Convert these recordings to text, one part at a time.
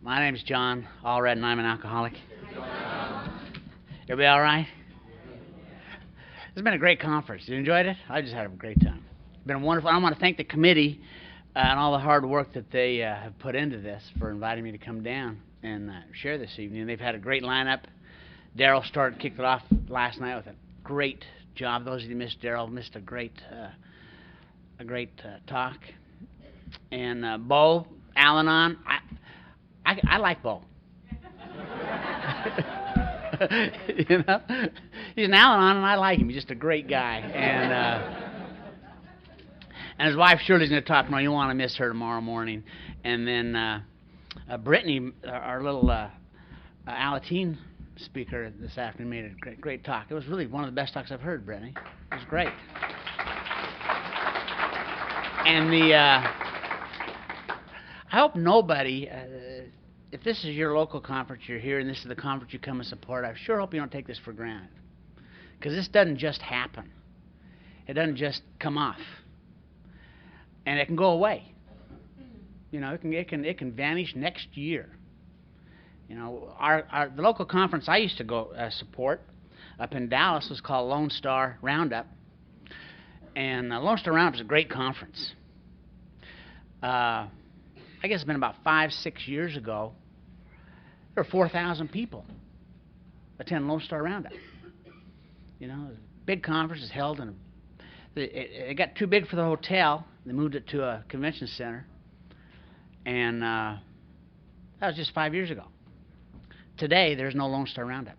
My name's John Allred, and I'm an alcoholic. Everybody all right? It's been a great conference. You enjoyed it? I just had a great time. It's been wonderful. I want to thank the committee and all the hard work that they have put into this for inviting me to come down and share this evening. They've had a great lineup. Daryl kicked it off last night with a great job. Those of you who missed Daryl missed a great talk. And Bo, Al-Anon, I like Bo. You know, he's an Al-Anon, and I like him. He's just a great guy. And his wife Shirley's going to talk tomorrow. You want to miss her tomorrow morning. And then Brittany, our little Alateen speaker this afternoon, made a great talk. It was really one of the best talks I've heard, Brittany. It was great. And I hope nobody, if this is your local conference, you're here, and this is the conference you come and support, I sure hope you don't take this for granted. Because this doesn't just happen. It doesn't just come off. And it can go away. You know, it can vanish next year. You know, the local conference I used to go support up in Dallas was called Lone Star Roundup. And Lone Star Roundup is a great conference. I guess it's been about 5-6 years ago. There were 4,000 people attend Lone Star Roundup. You know, it was a big conference. It's held in it got too big for the hotel. They moved it to a convention center. And that was just 5 years ago. Today, there's no Lone Star Roundup.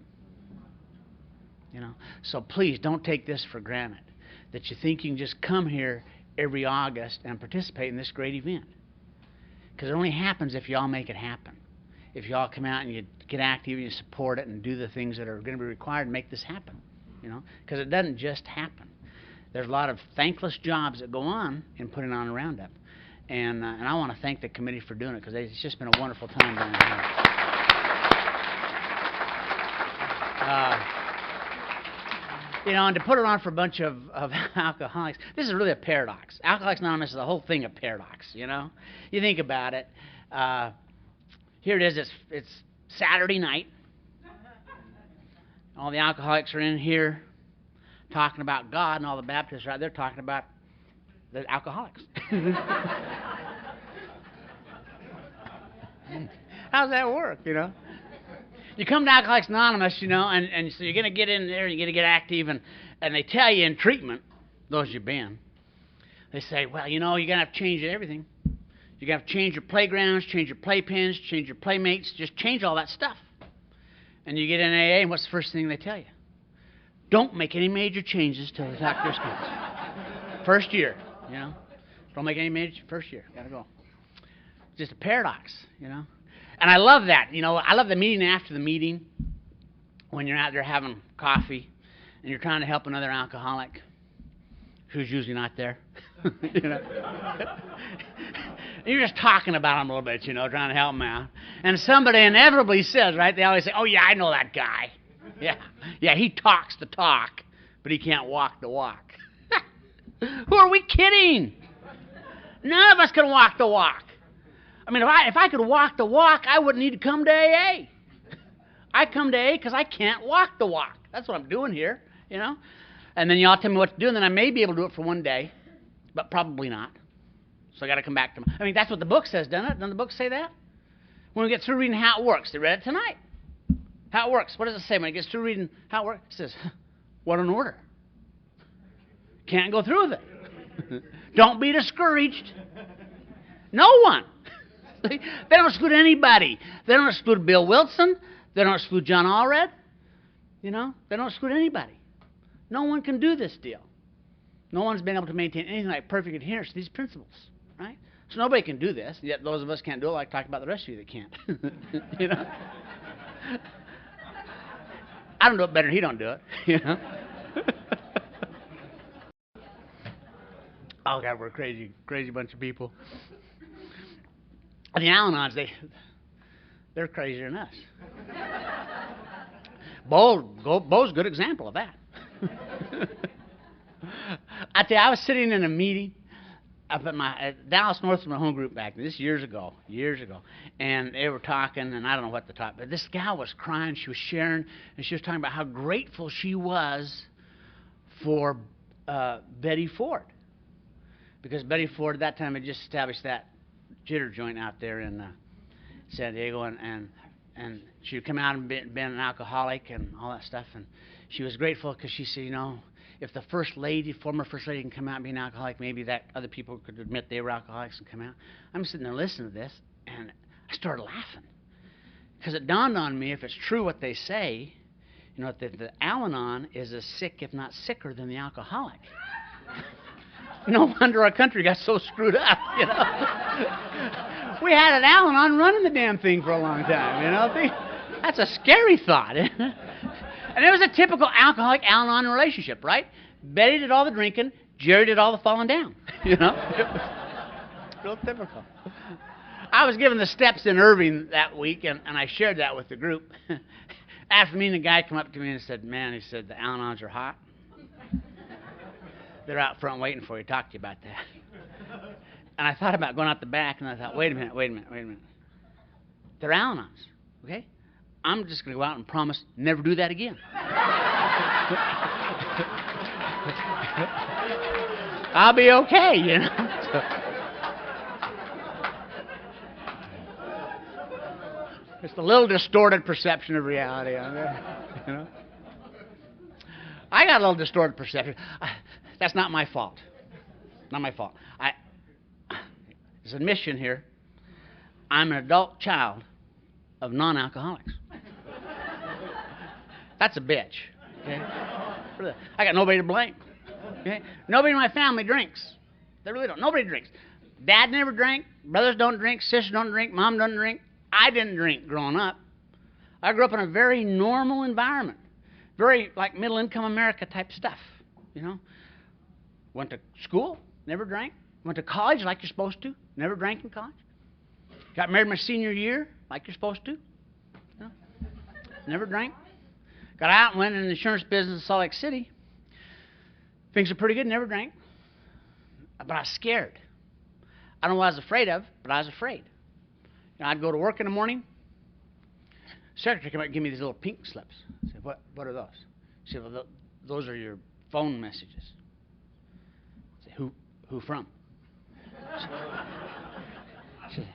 You know, so please don't take this for granted, that you think you can just come here every August and participate in this great event. Because it only happens if you all make it happen. If you all come out and you get active and you support it and do the things that are going to be required to make this happen. You know, because it doesn't just happen. There's a lot of thankless jobs that go on in putting on a roundup. And I want to thank the committee for doing it, because it's just been a wonderful time down here. You know, and to put it on for a bunch of alcoholics, this is really a paradox. Alcoholics Anonymous is the whole thing a paradox, you know? You think about it. Here it is, it's Saturday night. All the alcoholics are in here talking about God, and all the Baptists are out there talking about the alcoholics. How's that work, you know? You come to Alcoholics Anonymous, you know, and so you're going to get in there, you're going to get active, and they tell you in treatment, those you've been, they say, well, you know, you're going to have to change everything. You're going to have to change your playgrounds, change your playpens, change your playmates, just change all that stuff. And you get in AA, and what's the first thing they tell you? Don't make any major changes till the doctor's comes. First year, you know. Don't make any major, first year, got to go. It's just a paradox, you know. And I love that, you know. I love the meeting after the meeting, when you're out there having coffee and you're trying to help another alcoholic who's usually not there. You know. And you're just talking about them a little bit, you know, trying to help them out. And somebody inevitably says, right, they always say, oh, yeah, I know that guy. Yeah, he talks the talk, but he can't walk the walk. Who are we kidding? None of us can walk the walk. I mean, if I could walk the walk, I wouldn't need to come to AA. I come to AA because I can't walk the walk. That's what I'm doing here, you know. And then you all tell me what to do, and then I may be able to do it for one day, but probably not. So I got to come back to I mean, that's what the book says, doesn't it? Doesn't the book say that? When we get through reading how it works, they read it tonight. How it works. What does it say when it gets through reading how it works? It says, what an order. Can't go through with it. Don't be discouraged. No one. They don't exclude anybody. They don't exclude Bill Wilson. They don't exclude John Allred. You know, they don't exclude anybody. No one can do this deal. No one's been able to maintain anything like perfect adherence to these principles, right? So nobody can do this. Yet those of us can't do it, like talking about the rest of you that can't. You know. I don't do it better than he don't do it. You know. Oh God, we're a crazy bunch of people. And the Al-Anons, they're crazier than us. Bo's a good example of that. I tell you, I was sitting in a meeting up at Dallas North was my home group back then. This years ago, and they were talking, and I don't know what to talk, but this gal was crying. She was sharing, and she was talking about how grateful she was for Betty Ford, because Betty Ford at that time had just established that jitter joint out there in San Diego, and she would come out and been an alcoholic and all that stuff, and she was grateful because she said, if the former first lady can come out and be an alcoholic, maybe that other people could admit they were alcoholics and come out. I'm sitting there listening to this, and I started laughing, because it dawned on me, if it's true what they say, that the Al-Anon is as sick, if not sicker, than the alcoholic. No wonder our country got so screwed up, We had an Al-Anon running the damn thing for a long time, That's a scary thought. And it was a typical alcoholic Al-Anon relationship, right? Betty did all the drinking, Jerry did all the falling down, It was real typical. I was given the steps in Irving that week, and I shared that with the group. After me, the guy came up to me and said, man, he said, the Al-Anons are hot. They're out front waiting for you to talk to you about that. And I thought about going out the back, and I thought, wait a minute. They're Al-Anons, okay? I'm just going to go out and promise never do that again. I'll be okay, It's a little distorted perception of reality on there, I got a little distorted perception. That's not my fault. Not my fault. There's an admission here. I'm an adult child of non-alcoholics. That's a bitch. Okay? I got nobody to blame. Okay? Nobody in my family drinks. They really don't. Nobody drinks. Dad never drank. Brothers don't drink. Sisters don't drink. Mom doesn't drink. I didn't drink growing up. I grew up in a very normal environment. Very like middle-income America type stuff. Went to school. Never drank. Went to college like you're supposed to. Never drank in college. Got married my senior year like you're supposed to. Never drank. Got out and went in the insurance business in Salt Lake City. Things are pretty good. Never drank. But I was scared. I don't know what I was afraid of, but I was afraid. I'd go to work in the morning. Secretary came up and give me these little pink slips. I said, what are those? She said, well, those are your phone messages. I said, who from? She said,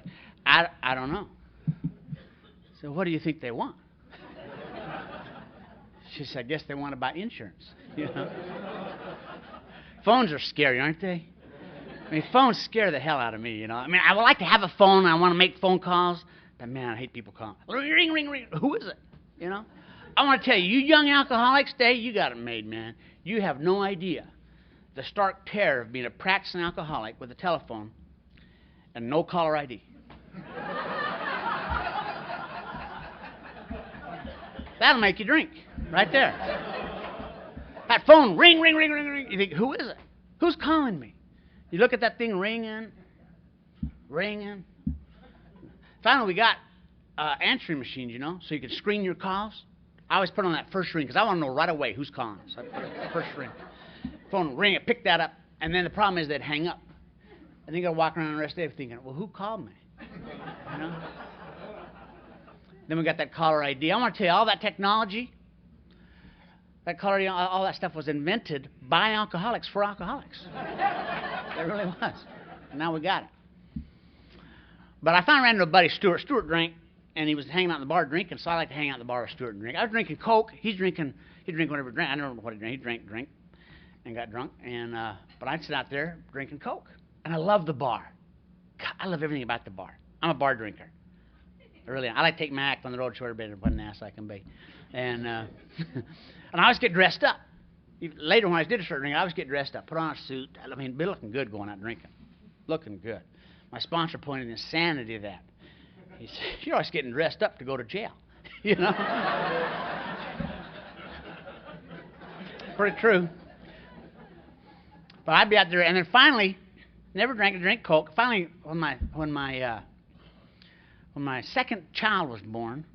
I don't know. I said, what do you think they want? She said, I guess they want to buy insurance. Phones are scary, aren't they? Phones scare the hell out of me, I would like to have a phone. I want to make phone calls. But, man, I hate people calling. Ring, ring, ring. Who is it? I want to tell you, you young alcoholics today, you got it made, man. You have no idea the stark terror of being a practicing alcoholic with a telephone and no caller ID. That'll make you drink, right there. That phone, ring, ring, ring, ring, ring. You think, who is it? Who's calling me? You look at that thing ringing. Finally, we got answering machines, so you can screen your calls. I always put on that first ring because I want to know right away who's calling. So I put it first ring. Phone ring, it picked that up, and then the problem is they'd hang up. And then you got to walk around the rest of the day thinking, well, who called me? Then we got that caller ID. I want to tell you, all that technology, that caller ID, all that stuff was invented by alcoholics for alcoholics. It really was. And now we got it. But I finally ran into a buddy, Stuart. Stuart drank, and he was hanging out in the bar drinking, so I like to hang out in the bar with Stuart and drink. I was drinking Coke. He'd drink whatever he drank. I don't know what he drank. He drank and got drunk. But I'd sit out there drinking Coke. And I love the bar. God, I love everything about the bar. I'm a bar drinker. I really am. I like to take my act on the road to everybody and put an ass I can be. And and I always get dressed up. Later when I did start drinking, I always get dressed up, put on a suit. Be looking good going out drinking. Looking good. My sponsor pointed the insanity of that. He said, you're always getting dressed up to go to jail. Pretty true. But I'd be out there, and then finally, never drank a drink Coke. Finally, when my second child was born,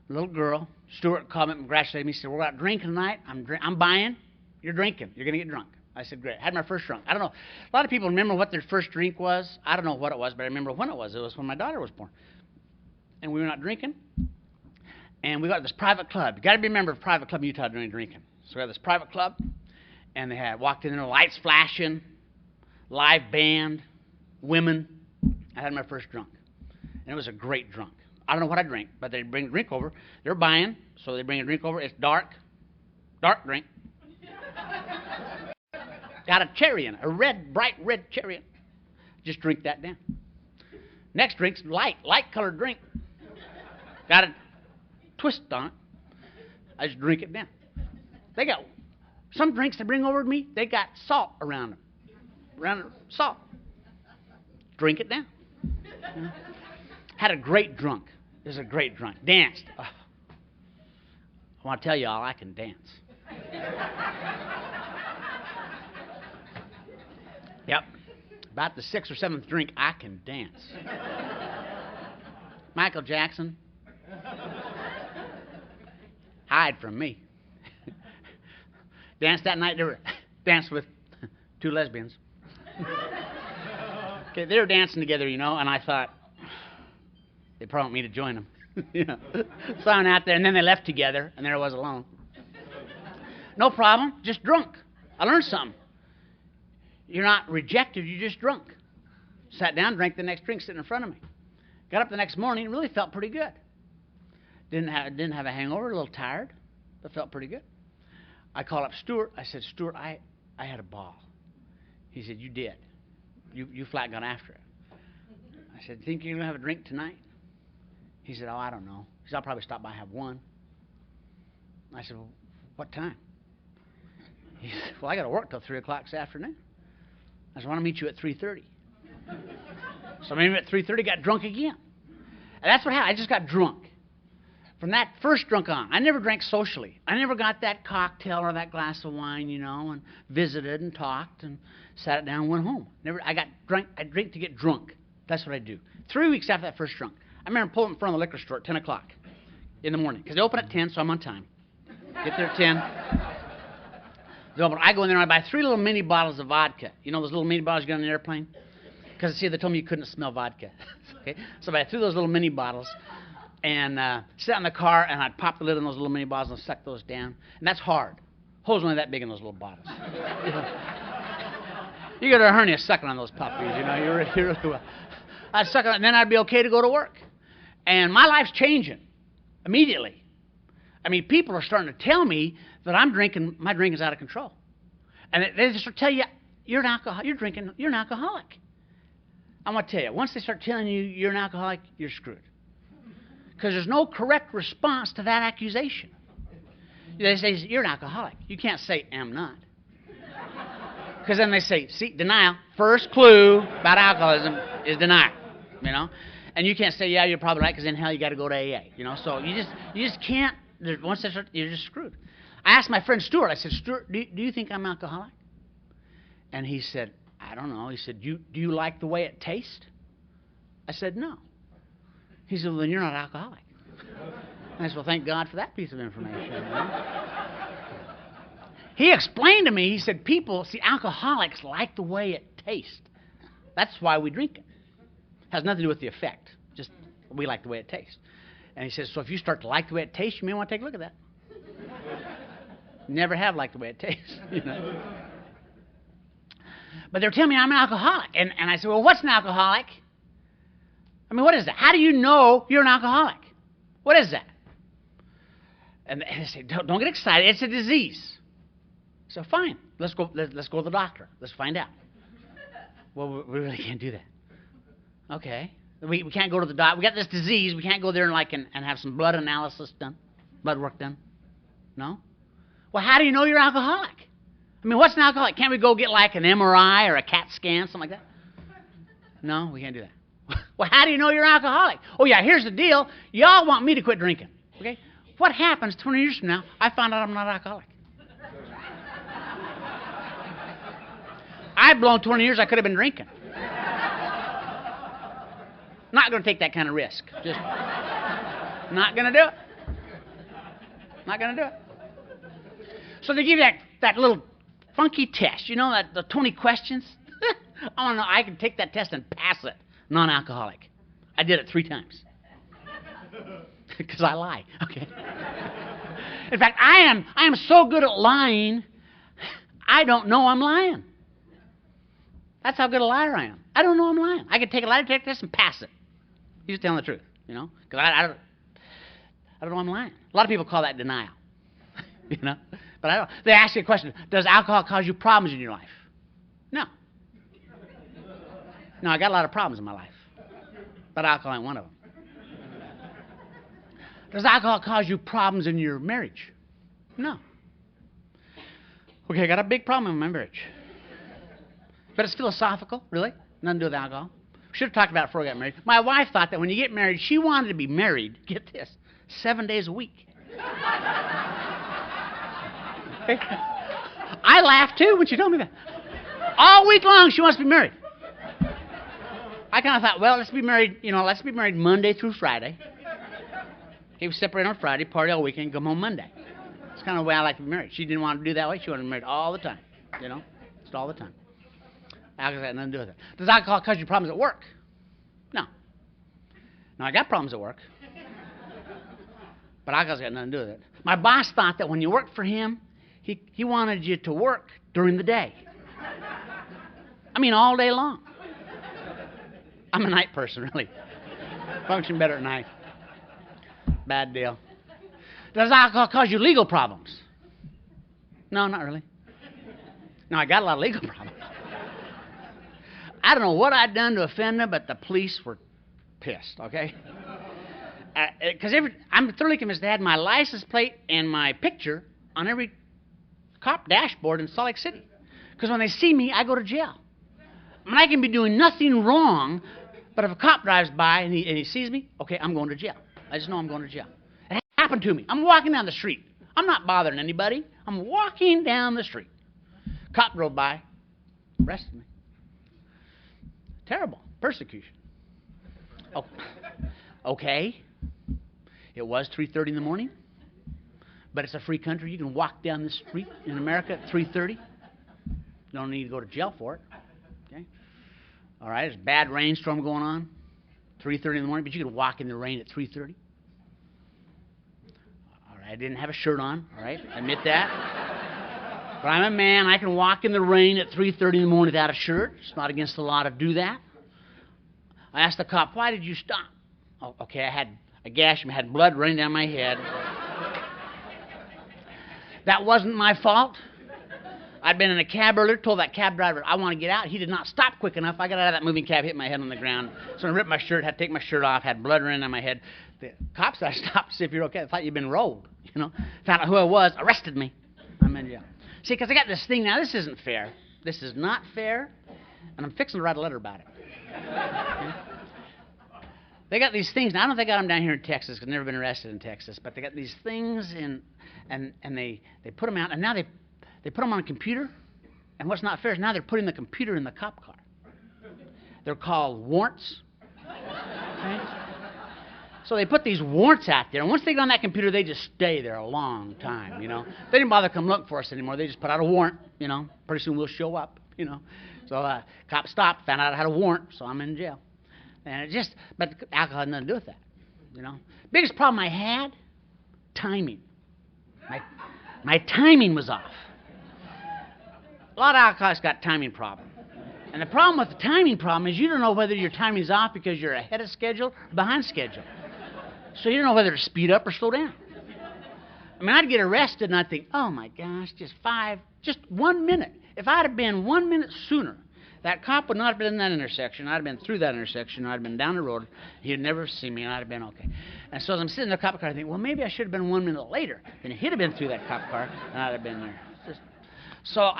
a little girl, Stuart called me and congratulated me. He said, we're out drinking tonight. I'm buying. You're drinking. You're going to get drunk. I said, great. I had my first drunk. I don't know. A lot of people remember what their first drink was. I don't know what it was, but I remember when it was. It was when my daughter was born. And we were not drinking. And we got to this private club. You got to be a member of a private club in Utah during drinking. So we had this private club, and they had walked in there, lights flashing, live band, women. I had my first drunk. And it was a great drunk. I don't know what I drank, but they bring a drink over. They're buying, so they bring a drink over. It's dark drink. Got a cherry in it, a red, bright red cherry in it. Just drink that down. Next drink's light-colored drink. Got a twist on it. I just drink it down. They got some drinks they bring over to me, they got salt around them. Salt. Drink it down. You know? Had a great drunk. It was a great drunk. Danced. Oh. I want to tell you all, I can dance. Yep. About the 6th or 7th drink, I can dance. Michael Jackson. Hide from me. Danced that night. Danced with 2 lesbians. Okay, they were dancing together, you know, and I thought, they probably want me to join them. You know. So I went out there, and then they left together, and there I was alone. No problem, just drunk. I learned something. You're not rejected, you're just drunk. Sat down, drank the next drink sitting in front of me. Got up the next morning, really felt pretty good. Didn't have a hangover, a little tired, but felt pretty good. I called up Stuart. I said, Stuart, I had a ball. He said, you did. You flat got after it. I said, think you're going to have a drink tonight? He said, oh, I don't know. He said, I'll probably stop by and have one. I said, well, what time? He said, well, I got to work till 3 o'clock this afternoon. I said, why don't I meet you at 3:30? So maybe at 3:30, got drunk again. And that's what happened. I just got drunk. From that first drunk on, I never drank socially. I never got that cocktail or that glass of wine, you know, and visited and talked and sat down and went home. I got drunk. I drink to get drunk. That's what I do. 3 weeks after that first drunk, I remember pulling in front of the liquor store at 10 o'clock in the morning because they open at 10, so I'm on time. Get there at 10. I go in there and I buy 3 little mini bottles of vodka. You know those little mini bottles you get on an airplane? Because, see, they told me you couldn't smell vodka. Okay, so I buy 3 of those little mini bottles and sit in the car, and I'd pop the lid on those little mini bottles and suck those down. And that's hard. Holes only that big in those little bottles. You get a hernia sucking on those puppies, you know. You really will. I'd suck on it, and then I'd be okay to go to work. And my life's changing immediately. I mean, people are starting to tell me that my drinking's out of control. And they just tell you, you're an alcoholic. I want to tell you, once they start telling you you're an alcoholic, you're screwed. Because there's no correct response to that accusation. They say, you're an alcoholic. You can't say, am not. Because then they say, see, denial. First clue about alcoholism is denial, you know. And you can't say, yeah, you're probably right, because in hell you got to go to AA, you know. So you just can't. Once they start, you're just screwed. I asked my friend Stuart. I said, Stuart, do you think I'm alcoholic? And he said, I don't know. He said, do you like the way it tastes? I said, no. He said, well, then you're not alcoholic. I said, well, thank God for that piece of information. You know? He explained to me, he said, alcoholics like the way it tastes. That's why we drink it. Has nothing to do with the effect. Just we like the way it tastes. And he says, so if you start to like the way it tastes, you may want to take a look at that. Never have liked the way it tastes, you know. But they're telling me I'm an alcoholic. And I said, well, what's an alcoholic? I mean, what is that? How do you know you're an alcoholic? What is that? And they say, don't get excited. It's a disease. So fine, let's go to the doctor. Let's find out. Well, we really can't do that. Okay. We can't go to the doctor. We got this disease. We can't go there and have some blood analysis done, blood work done. No? Well, how do you know you're alcoholic? I mean, what's an alcoholic? Can't we go get like an MRI or a CAT scan, something like that? No, we can't do that. Well, how do you know you're alcoholic? Oh, yeah, here's the deal. Y'all want me to quit drinking. Okay? What happens 20 years from now? I find out I'm not alcoholic. I've blown 20 years I could have been drinking. Not going to take that kind of risk. Just not going to do it. Not going to do it. So they give you that little funky test. You know that the 20 questions? I want to know. I can take that test and pass it. Non-alcoholic. I did it 3 times. Because I lie. Okay. In fact, I am so good at lying, I don't know I'm lying. That's how good a liar I am. I don't know I'm lying. I can take a lie detector test and pass it. You're just telling the truth, you know? Because I don't know I'm lying. A lot of people call that denial. You know? But I don't. They ask you a question, does alcohol cause you problems in your life? No. No, I got a lot of problems in my life. But alcohol ain't one of them. Does alcohol cause you problems in your marriage? No. Okay, I got a big problem in my marriage. But it's philosophical, really. Nothing to do with alcohol. We should have talked about it before we got married. My wife thought that when you get married, she wanted to be married, get this, 7 days a week. Okay. I laughed too when she told me that. All week long she wants to be married. I kind of thought, well, let's be married Monday through Friday. Okay, we separate on Friday, party all weekend, come home Monday. It's kind of the way I like to be married. She didn't want to do that way. She wanted to be married all the time, you know, just all the time. Alcohol had nothing to do with it. Does alcohol cause you problems at work? No. No, I got problems at work. But alcohol's got nothing to do with it. My boss thought that when you worked for him, he wanted you to work during the day. I mean, all day long. I'm a night person, really. Function better at night. Bad deal. Does alcohol cause you legal problems? No, not really. No, I got a lot of legal problems. I don't know what I'd done to offend them, but the police were pissed, okay? Because I'm thoroughly convinced they had my license plate and my picture on every cop dashboard in Salt Lake City. Because when they see me, I go to jail. I mean, I can be doing nothing wrong, but if a cop drives by and he sees me, okay, I'm going to jail. I just know I'm going to jail. It happened to me. I'm walking down the street. I'm not bothering anybody. I'm walking down the street. Cop drove by, arrested me. Terrible. Persecution. Oh, okay. It was 3:30 in the morning, but it's a free country. You can walk down the street in America at 3:30. You don't need to go to jail for it. Okay. All right. There's a bad rainstorm going on. 3:30 in the morning, but you could walk in the rain at 3:30. All right, I didn't have a shirt on, all right, I admit that. But I'm a man, I can walk in the rain at 3:30 in the morning without a shirt. It's not against the law to do that. I asked the cop, why did you stop? Oh, okay, I gashed him, had blood running down my head. That wasn't my fault. I'd been in a cab earlier, told that cab driver, I want to get out. He did not stop quick enough. I got out of that moving cab, hit my head on the ground. So I ripped my shirt, had to take my shirt off, had blood running down my head. The cops I stopped to see if you're okay. I thought you'd been rolled, you know. Found out who I was, arrested me. I'm in jail. See, because I got this thing now. This isn't fair. This is not fair. And I'm fixing to write a letter about it. Okay? They got these things. Now, I don't think they got them down here in Texas because I've never been arrested in Texas. But they got these things and they put them out. And now they put them on a computer, and what's not fair is now they're putting the computer in the cop car. They're called warrants. Okay? So they put these warrants out there, and once they get on that computer, they just stay there a long time, you know. They didn't bother to come look for us anymore. They just put out a warrant, you know. Pretty soon we'll show up, you know. So cop stopped, found out I had a warrant, so I'm in jail. And but alcohol had nothing to do with that, you know. Biggest problem I had, timing. My timing was off. A lot of alcoholics got timing problem. And the problem with the timing problem is you don't know whether your timing's off because you're ahead of schedule or behind schedule. So you don't know whether to speed up or slow down. I mean, I'd get arrested and I'd think, oh my gosh, just 1 minute. If I'd have been 1 minute sooner, that cop would not have been in that intersection. I'd have been through that intersection. I'd have been down the road. He'd never see me, and I'd have been okay. And so as I'm sitting in the cop car, I think, well, maybe I should have been 1 minute later. Then he'd have been through that cop car, and I'd have been there. So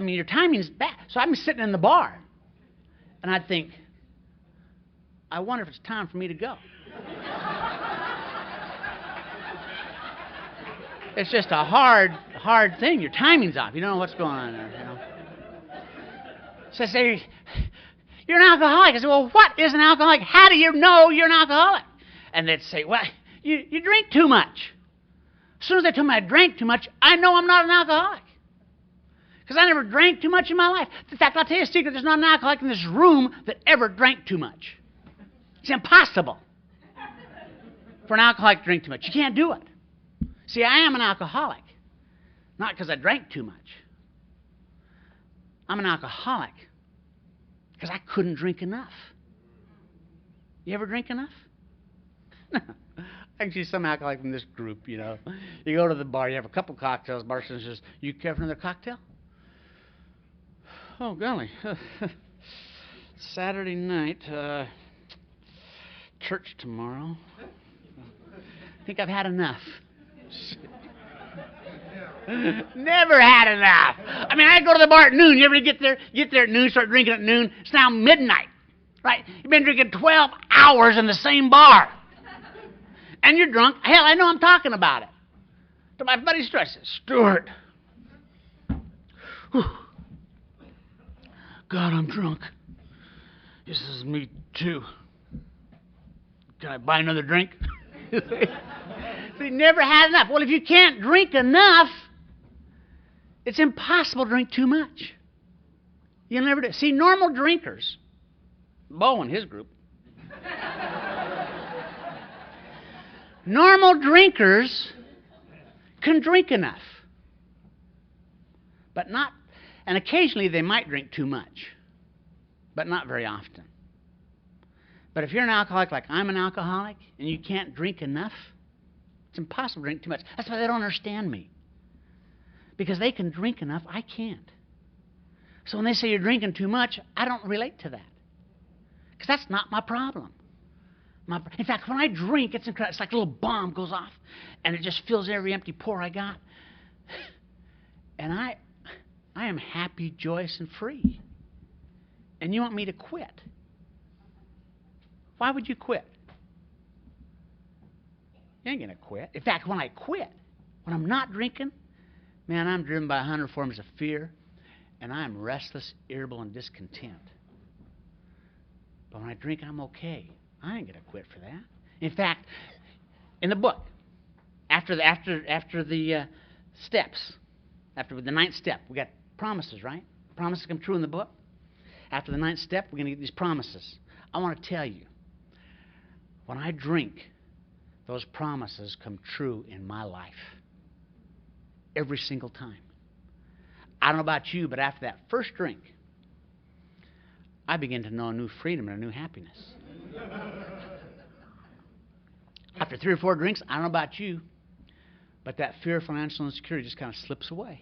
your timing's bad. So I'm sitting in the bar, and I'd think, I wonder if it's time for me to go. It's just a hard thing. Your timing's off. You don't know what's going on there, you know. So I say, you're an alcoholic. I say, well, what is an alcoholic? How do you know you're an alcoholic? And they'd say, well, you drink too much. As soon as they told me I drank too much, I know I'm not an alcoholic. Because I never drank too much in my life. In fact, I'll tell you a secret. There's not an alcoholic in this room that ever drank too much. It's impossible for an alcoholic to drink too much. You can't do it. See, I am an alcoholic. Not because I drank too much. I'm an alcoholic because I couldn't drink enough. You ever drink enough? I can see some alcoholic from this group, you know. You go to the bar, you have a couple cocktails, bartender says, "You care for another cocktail?" Oh, golly. Saturday night, church tomorrow. I think I've had enough. Never had enough. I mean, I go to the bar at noon. You ever get there at noon, start drinking at noon? It's now midnight, right? You've been drinking 12 hours in the same bar. And you're drunk. Hell, I know I'm talking about it. To my buddy Stuart. Whew. God, I'm drunk. This is me too. Can I buy another drink? See, never had enough. Well, if you can't drink enough, it's impossible to drink too much. You'll never do it. See, normal drinkers, Bo and his group, normal drinkers can drink enough, but not, and occasionally they might drink too much, but not very often. But if you're an alcoholic like I'm an alcoholic, and you can't drink enough, it's impossible to drink too much. That's why they don't understand me. Because they can drink enough, I can't. So when they say you're drinking too much, I don't relate to that. Because that's not my problem. In fact, when I drink, it's incredible. It's like a little bomb goes off, and it just fills every empty pour I got. And I am happy, joyous, and free. And you want me to quit? Why would you quit? You ain't going to quit. In fact, when I quit, when I'm not drinking, man, I'm driven by 100 forms of fear, and I'm restless, irritable, and discontent. But when I drink, I'm okay. I ain't going to quit for that. In fact, in the book, after the steps, after the 9th step, we got promises, right? Promises come true in the book. After the 9th step, we're going to get these promises. I want to tell you, when I drink, those promises come true in my life. Every single time. I don't know about you, but after that first drink, I begin to know a new freedom and a new happiness. After 3 or 4 drinks, I don't know about you, but that fear of financial insecurity just kind of slips away.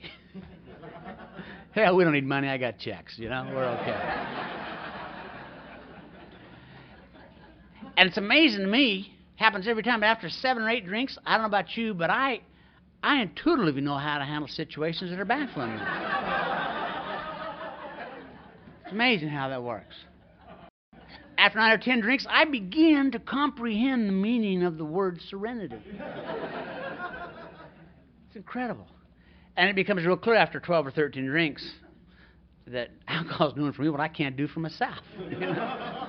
Hell, we don't need money. I got checks, you know. We're okay. And it's amazing to me. Happens every time. But after 7 or 8 drinks, I don't know about you, but I intuitively know how to handle situations that are baffling me. It's amazing how that works. After 9 or 10 drinks, I begin to comprehend the meaning of the word serenity. It's incredible. And it becomes real clear after 12 or 13 drinks that alcohol's doing for me what I can't do for myself. You know?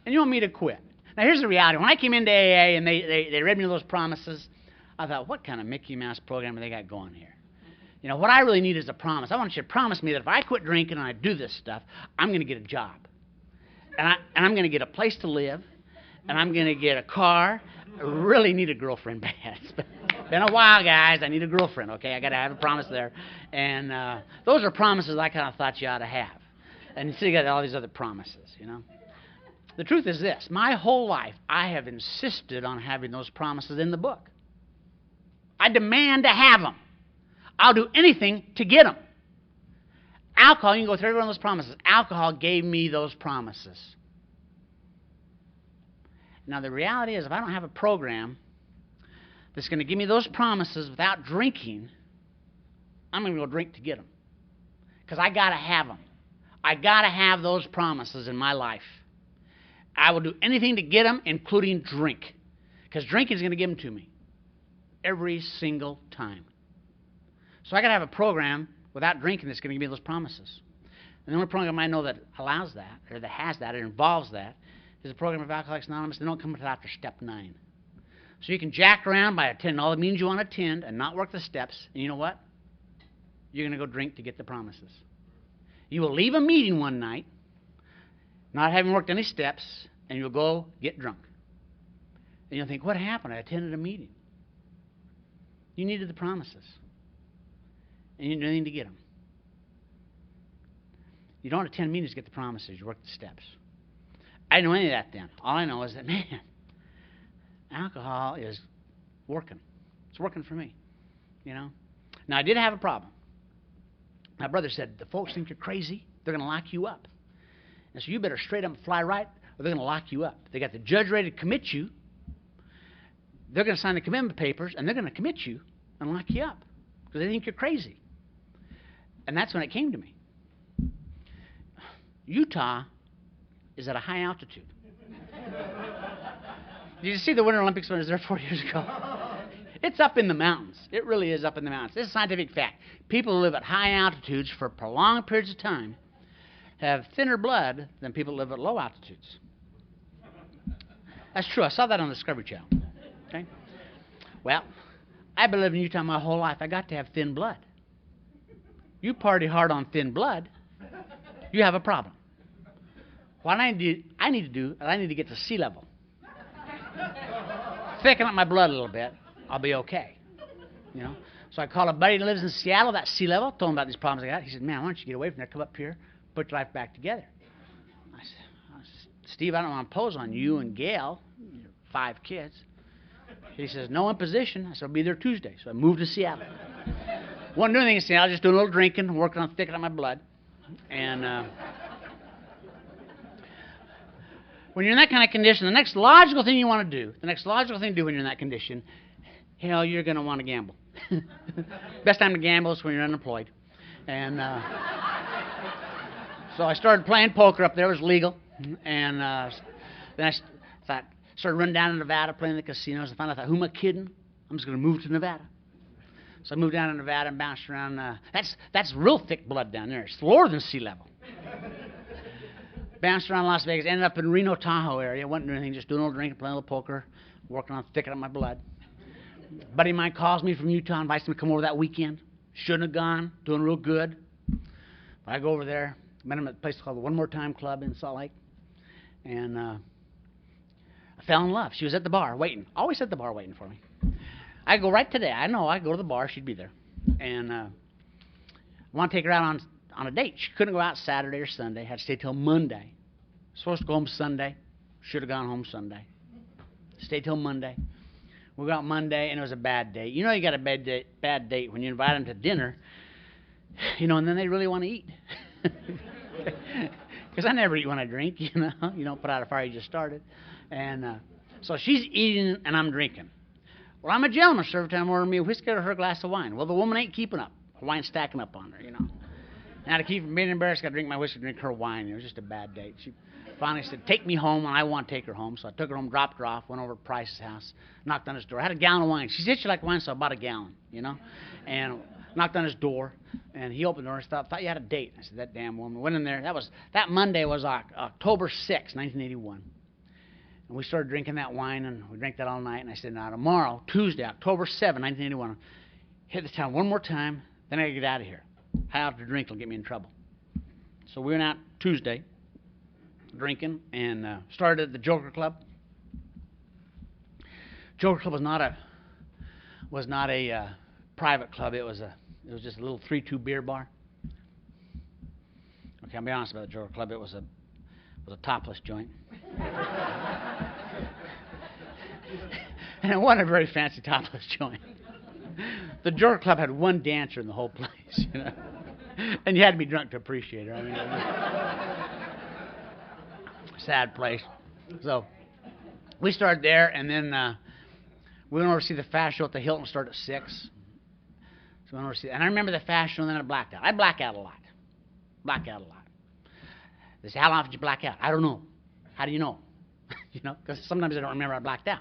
And you want me to quit. Now, here's the reality. When I came into AA and they read me those promises, I thought, what kind of Mickey Mouse program have they got going here? You know, what I really need is a promise. I want you to promise me that if I quit drinking and I do this stuff, I'm going to get a job. And I'm going to get a place to live. And I'm going to get a car. I really need a girlfriend bad. It's been a while, guys. I need a girlfriend, okay? I got to have a promise there. And those are promises I kind of thought you ought to have. And so you got all these other promises, you know. The truth is this. My whole life, I have insisted on having those promises in the book. I demand to have them. I'll do anything to get them. Alcohol, you can go through every one of those promises. Alcohol gave me those promises. Now, the reality is if I don't have a program that's going to give me those promises without drinking, I'm going to go drink to get them. Because I got to have them. I got to have those promises in my life. I will do anything to get them, including drink. Because drinking is going to give them to me. Every single time. So I got to have a program without drinking that's going to give me those promises. And the only program I know that allows that, or that has that, or involves that, is a program of Alcoholics Anonymous. They don't come until after step 9. So you can jack around by attending all the means you want to attend and not work the steps. And you know what? you're going to go drink to get the promises. You will leave a meeting one night, not having worked any steps, and you'll go get drunk. And you'll think, what happened? I attended a meeting. You needed the promises. And you need to get them. You don't attend meetings to get the promises. You work the steps. I didn't know any of that then. All I know is that, man, alcohol is working. It's working for me, you know. Now, I did have a problem. My brother said, the folks think you're crazy. They're going to lock you up. And so you better straight up fly right, or they're going to lock you up. They got the judge ready to commit you. They're going to sign the commitment papers, and they're going to commit you and lock you up because they think you're crazy. And that's when it came to me. Utah is at a high altitude. Did you see the Winter Olympics when I was there 4 years ago? It's up in the mountains. It really is up in the mountains. It's a scientific fact. People who live at high altitudes for prolonged periods of time have thinner blood than people who live at low altitudes. That's true. I saw that on the Discovery Channel. Okay? Well, I've been living in Utah my whole life. I got to have thin blood. You party hard on thin blood, you have a problem. What I need to do, I need to get to sea level. Thicken up my blood a little bit, I'll be okay. You know. So I called a buddy who lives in Seattle, that's sea level, told him about these problems I got. He said, man, why don't you get away from there, come up here, put your life back together. I said, Steve, I don't want to impose on you and Gail, 5 kids. He says, no imposition. I said, I'll be there Tuesday. So I moved to Seattle. Wasn't doing anything in Seattle, just doing a little drinking, working on thickening up my blood. And when you're in that kind of condition, the next logical thing you want to do, when you're in that condition, hell, you're going to want to gamble. Best time to gamble is when you're unemployed. And so I started playing poker up there. It was legal. And then I started running down to Nevada, playing the casinos. I found out, who am I kidding? I'm just going to move to Nevada. So I moved down to Nevada and bounced around. That's real thick blood down there. It's lower than sea level. Bounced around Las Vegas, ended up in Reno, Tahoe area. Wasn't doing anything, just doing a little drinking, playing a little poker, working on thickening up my blood. A buddy of mine calls me from Utah, invites me to come over that weekend. Shouldn't have gone, doing real good. But I go over there, met him at a place called the One More Time Club in Salt Lake. And I fell in love. She was at the bar waiting, always at the bar waiting for me. I go right today. I know, I go to the bar, she'd be there. And I want to take her out on a date. She couldn't go out Saturday or Sunday. Had to stay till Monday. Supposed to go home Sunday. Should have gone home Sunday. Stayed till Monday. We got Monday, and it was a bad date. You know you got a bad date when you invite them to dinner, you know, and then they really want to eat. Because I never eat when I drink, you know. You don't put out a fire you just started. And so she's eating, and I'm drinking. Well, I'm a gentleman, sir. Every time I order me a whiskey or her glass of wine. Well, the woman ain't keeping up. Her wine's stacking up on her, you know. Now, to keep from being embarrassed, I got to drink my whiskey, drink her wine. It was just a bad date. She finally said, take me home, and I want to take her home. So I took her home, dropped her off, went over to Price's house, knocked on his door. I had a gallon of wine. She said she liked wine, so I bought a gallon, you know. And knocked on his door, and he opened the door and thought you had a date. I said, that damn woman. Went in there. That Monday was October 6, 1981. And we started drinking that wine, and we drank that all night. And I said, now tomorrow, Tuesday, October 7, 1981, hit the town one more time, then I got to get out of here. High altitude drink will get me in trouble. So we went out Tuesday drinking and started at the Joker Club. Joker Club was not a private club. It was just a little 3-2 beer bar. Okay, I'll be honest about the Joker Club. It was a topless joint. And it wasn't a very fancy topless joint. The Joker Club had one dancer in the whole place, you know. And you had to be drunk to appreciate her. I mean, sad place. So we started there, and then we went over to see the fast show at the Hilton. Started at 6. So we went over to see, and I remember the fast show, and then I blacked out. I black out a lot. They say, how long did you black out? I don't know. How do you know? You know, because sometimes I don't remember I blacked out.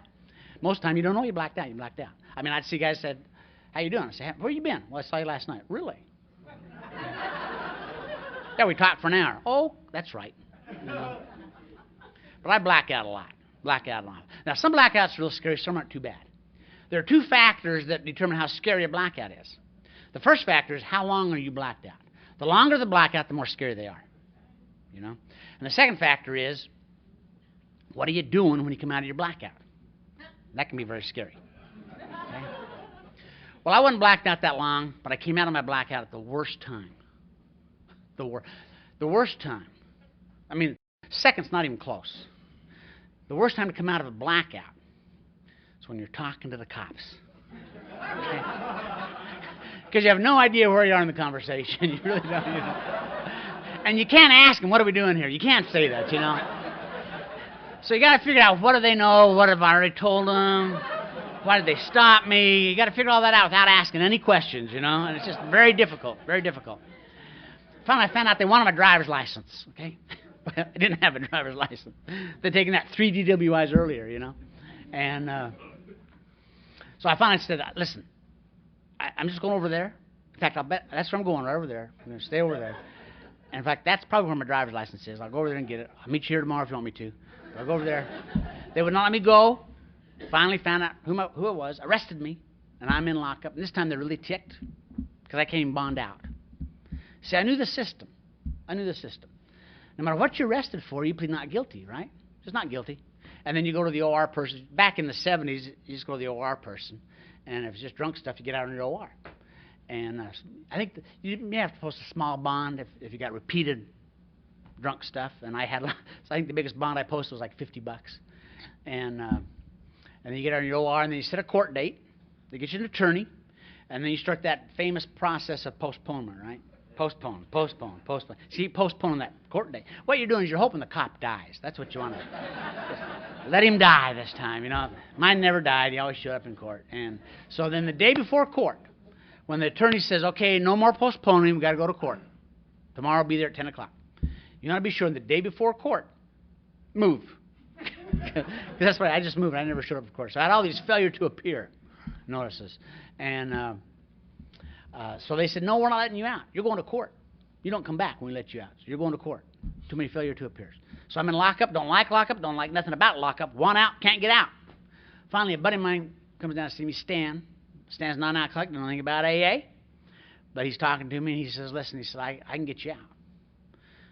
Most of the time, you don't know you blacked out. You blacked out. I mean, I'd see guys said, how you doing? I say, where you been? Well, I saw you last night. Really? Yeah, we talked for an hour. Oh, that's right. You know? But I black out a lot. Now, some blackouts are real scary. Some aren't too bad. There are 2 factors that determine how scary a blackout is. The first factor is how long are you blacked out? The longer the blackout, the more scary they are. You know? And the second factor is, what are you doing when you come out of your blackout? That can be very scary. Okay? Well, I wasn't blacked out that long, but I came out of my blackout at the worst time. The worst time. I mean, second's not even close. The worst time to come out of a blackout is when you're talking to the cops. Okay? Because you have no idea where you are in the conversation. You really don't. You know? And you can't ask them, what are we doing here? You can't say that, you know. So you got to figure out, what do they know? What have I already told them? Why did they stop me? You got to figure all that out without asking any questions, you know. And it's just very difficult, very difficult. Finally, I found out they wanted my driver's license, okay? But I didn't have a driver's license. They'd taken that 3 DWIs earlier, you know. And so I finally said, listen, I'm just going over there. In fact, I'll bet that's where I'm going, right over there. I'm going to stay over there. And in fact, that's probably where my driver's license is. I'll go over there and get it. I'll meet you here tomorrow if you want me to. I'll go over there. They would not let me go. Finally found out who it was, arrested me, and I'm in lockup. And this time they're really ticked because I can't even bond out. See, I knew the system. No matter what you're arrested for, you plead not guilty, right? Just not guilty. And then you go to the OR person. Back in the 70s, you just go to the OR person. And if it's just drunk stuff, you get out in your OR. And I think you may have to post a small bond if you got repeated drunk stuff. And I had, so I think the biggest bond I posted was like $50. And then you get out in your OR, and then you set a court date. They get you an attorney. And then you start that famous process of postponement, right? Postpone. See, postponing that court date. What you're doing is you're hoping the cop dies. That's what you want to do. Let him die this time, you know. Mine never died. He always showed up in court. And so then the day before court, when the attorney says, okay, no more postponing, we've got to go to court. Tomorrow I'll be there at 10 o'clock. You want to be sure the day before court, move. Because that's why I just moved. I never showed up for court. So I had all these failure to appear notices. And so they said, no, we're not letting you out. You're going to court. You don't come back when we let you out. So you're going to court. Too many failure to appears. So I'm in lockup, don't like nothing about lockup. Want out, can't get out. Finally, a buddy of mine comes down to see me, Stan. Stan's non-alcoholic, don't know anything about AA. But he's talking to me, and he says, listen, he said, I can get you out.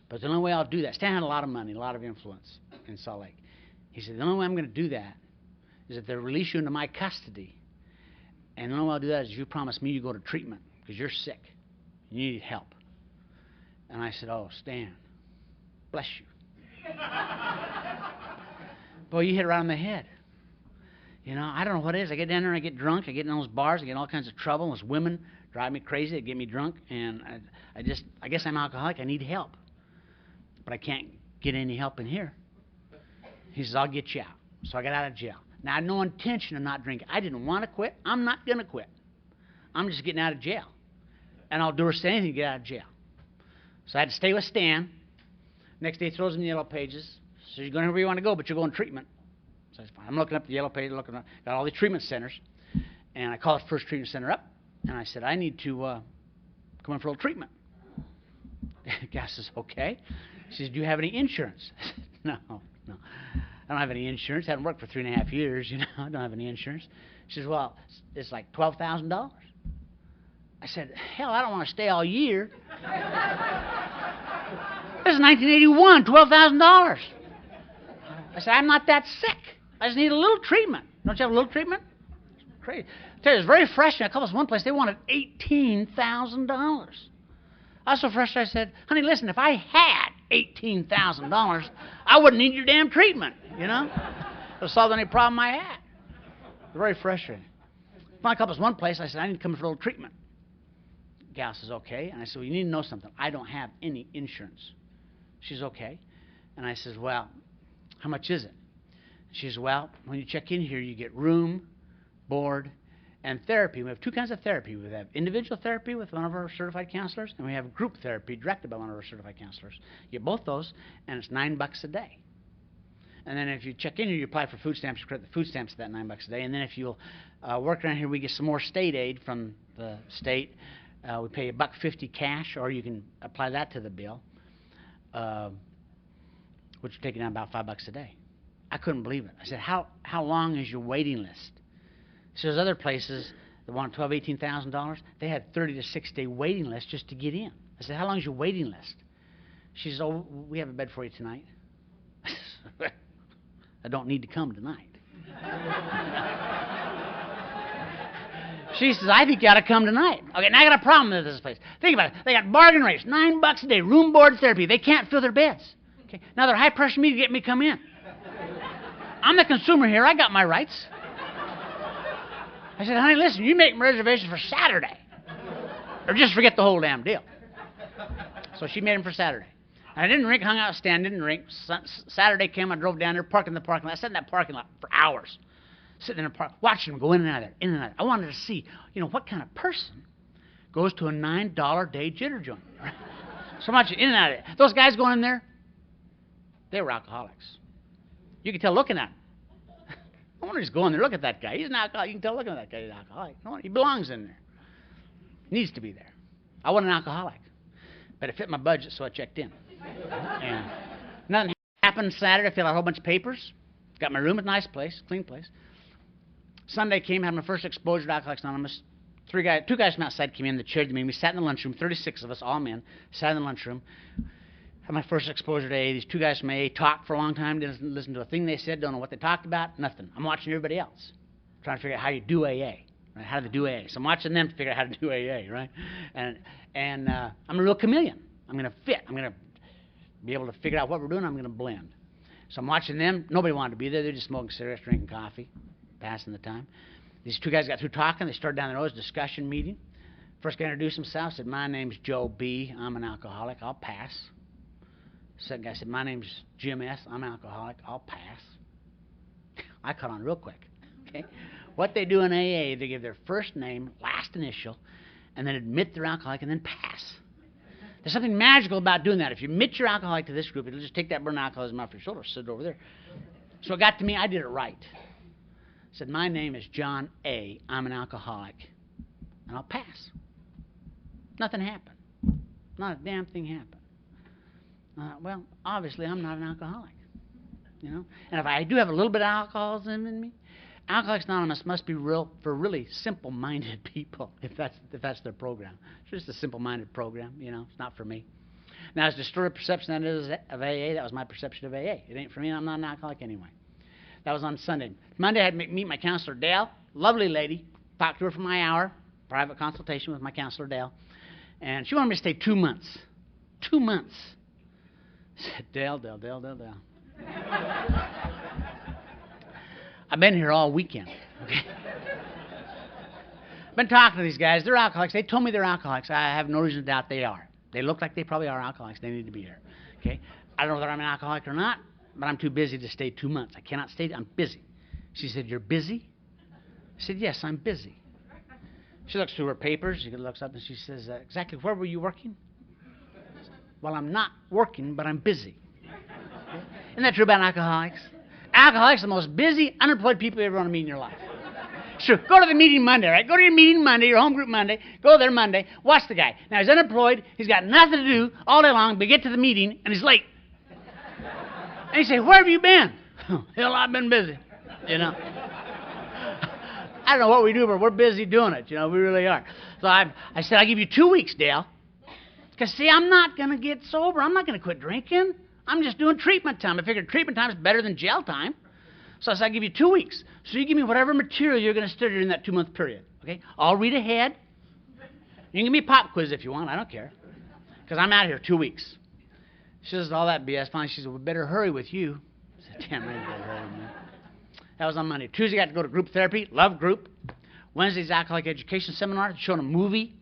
But the only way I'll do that, Stan had a lot of money, a lot of influence in Salt Lake. He said, the only way I'm going to do that is if they release you into my custody. And the only way I'll do that is if you promise me you go to treatment because you're sick. You need help. And I said, oh, Stan, bless you. Boy, you hit it right on the head. You know, I don't know what it is. I get down there and I get drunk. I get in those bars. I get in all kinds of trouble. Those women drive me crazy. They get me drunk. And I guess I'm alcoholic. I need help. But I can't get any help in here. He says, I'll get you out. So I got out of jail. Now, I had no intention of not drinking. I didn't want to quit. I'm not going to quit. I'm just getting out of jail. And I'll do or say anything to get out of jail. So I had to stay with Stan. Next day, he throws in the yellow pages. So you're going wherever you want to go, but you're going to treatment. So I said, fine. I'm looking up the yellow page, got all the treatment centers. And I called the first treatment center up. And I said, I need to come in for a little treatment. The guy says, okay. She says, do you have any insurance? I said, no. I don't have any insurance. I haven't worked for 3.5 years, you know. I don't have any insurance. She says, well, it's like $12,000. I said, hell, I don't want to stay all year. This is 1981, $12,000. I said, I'm not that sick. I just need a little treatment. Don't you have a little treatment? It's crazy. I tell you, it was very frustrating. I called this one place. They wanted $18,000. I was so frustrated. I said, honey, listen, if I had $18,000, I wouldn't need your damn treatment, you know? It would solve any problem I had. It was very frustrating. Finally, I called this one place. I said, I need to come for a little treatment. The gal says, okay. And I said, well, you need to know something. I don't have any insurance. She's okay. And I says, well, how much is it? She says, well, when you check in here, you get room, board, and therapy. We have two kinds of therapy. We have individual therapy with one of our certified counselors, and we have group therapy directed by one of our certified counselors. You get both those, and it's $9 a day. And then if you check in here, you apply for food stamps, you credit the food stamps for that $9 a day. And then if you'll work around here, we get some more state aid from the state. We pay you $1.50 cash, or you can apply that to the bill, which is taking down about $5 a day. I couldn't believe it. I said, how long is your waiting list? So there's other places, that wanted $18,000, they had 30 to 6 day waiting list just to get in. I said, how long is your waiting list? She says, oh, we have a bed for you tonight. I don't need to come tonight. She says, I think you ought to come tonight. Okay, now I got a problem with this place. Think about it. They got bargain rates, $9 a day, room, board, therapy. They can't fill their beds. Okay, now they're high pressure me to get me to come in. I'm the consumer here. I got my rights. I said, honey, listen, you make reservations for Saturday, or just forget the whole damn deal. So she made them for Saturday. And I didn't drink, hung out, stand, didn't drink. Saturday came, I drove down there, parked in the parking lot. I sat in that parking lot for hours, sitting in the park, watching them go in and out of there, in and out. I wanted to see, what kind of person goes to a $9 a day jitter joint. Right? So much in and out of it. Those guys going in there, they were alcoholics. You could tell looking at them. I wonder just go in there, look at that guy. He's an alcoholic. You can tell looking at that guy he's an alcoholic. No, he belongs in there. Needs to be there. I wasn't an alcoholic, but it fit my budget, so I checked in. And nothing happened Saturday. I filled out a whole bunch of papers. Got my room at a nice place, clean place. Sunday came, had my first exposure to Alcoholics Anonymous. Two guys from outside came in, the chair me. We sat in the lunchroom, 36 of us, all men, sat in the lunchroom. Had my first exposure to AA. These two guys from AA talked for a long time, didn't listen to a thing they said, don't know what they talked about, nothing. I'm watching everybody else, trying to figure out how you do AA, right? How do they do AA? So I'm watching them to figure out how to do AA, right? And I'm a real chameleon. I'm going to fit. I'm going to be able to figure out what we're doing. I'm going to blend. So I'm watching them. Nobody wanted to be there. They're just smoking cigarettes, drinking coffee, passing the time. These two guys got through talking. They started down the road. It was a discussion meeting. First guy introduced himself, said, my name's Joe B. I'm an alcoholic. I'll pass. Second guy said, my name's Jim S. I'm an alcoholic. I'll pass. I caught on real quick. Okay, what they do in AA, they give their first name, last initial, and then admit they're alcoholic, and then pass. There's something magical about doing that. If you admit you're alcoholic to this group, it'll just take that burden of alcoholism off your shoulder, sit it over there. So it got to me, I did it right. I said, my name is John A. I'm an alcoholic, and I'll pass. Nothing happened. Not a damn thing happened. Well, obviously, I'm not an alcoholic, And if I do have a little bit of alcoholism in me, Alcoholics Anonymous must be real for really simple-minded people, if that's their program. It's just a simple-minded program, It's not for me. Now, as distorted perception that is of AA, that was my perception of AA. It ain't for me, and I'm not an alcoholic anyway. That was on Sunday. Monday, I had to meet my counselor, Dale. Lovely lady. Talked to her for my hour. Private consultation with my counselor, Dale. And she wanted me to stay 2 months. 2 months. I said, Dale. I've been here all weekend. Okay? I've been talking to these guys. They're alcoholics. They told me they're alcoholics. I have no reason to doubt they are. They look like they probably are alcoholics. They need to be here. Okay? I don't know whether I'm an alcoholic or not, but I'm too busy to stay 2 months. I cannot stay. I'm busy. She said, you're busy? I said, yes, I'm busy. She looks through her papers. She looks up and she says, exactly where were you working? Well, I'm not working, but I'm busy. Okay? Isn't that true about alcoholics? Alcoholics are the most busy, unemployed people you ever want to meet in your life. Sure, go to the meeting Monday, right? Go to your meeting Monday, your home group Monday. Go there Monday. Watch the guy. Now, he's unemployed. He's got nothing to do all day long, but get to the meeting, and he's late. And you say, where have you been? Hell, I've been busy, I don't know what we do, but we're busy doing it. We really are. So I said, I'll give you 2 weeks, Dale. Because, see, I'm not going to get sober. I'm not going to quit drinking. I'm just doing treatment time. I figured treatment time is better than jail time. So I said, I'll give you 2 weeks. So you give me whatever material you're going to study during that 2-month period. Okay? I'll read ahead. You can give me a pop quiz if you want. I don't care. Because I'm out here 2 weeks. She says, all that BS. Finally, she said, we better hurry with you. I said, damn, I better hurry with you. That was on Monday. Tuesday, I got to go to group therapy. Love group. Wednesday's alcoholic education seminar. Showing a movie.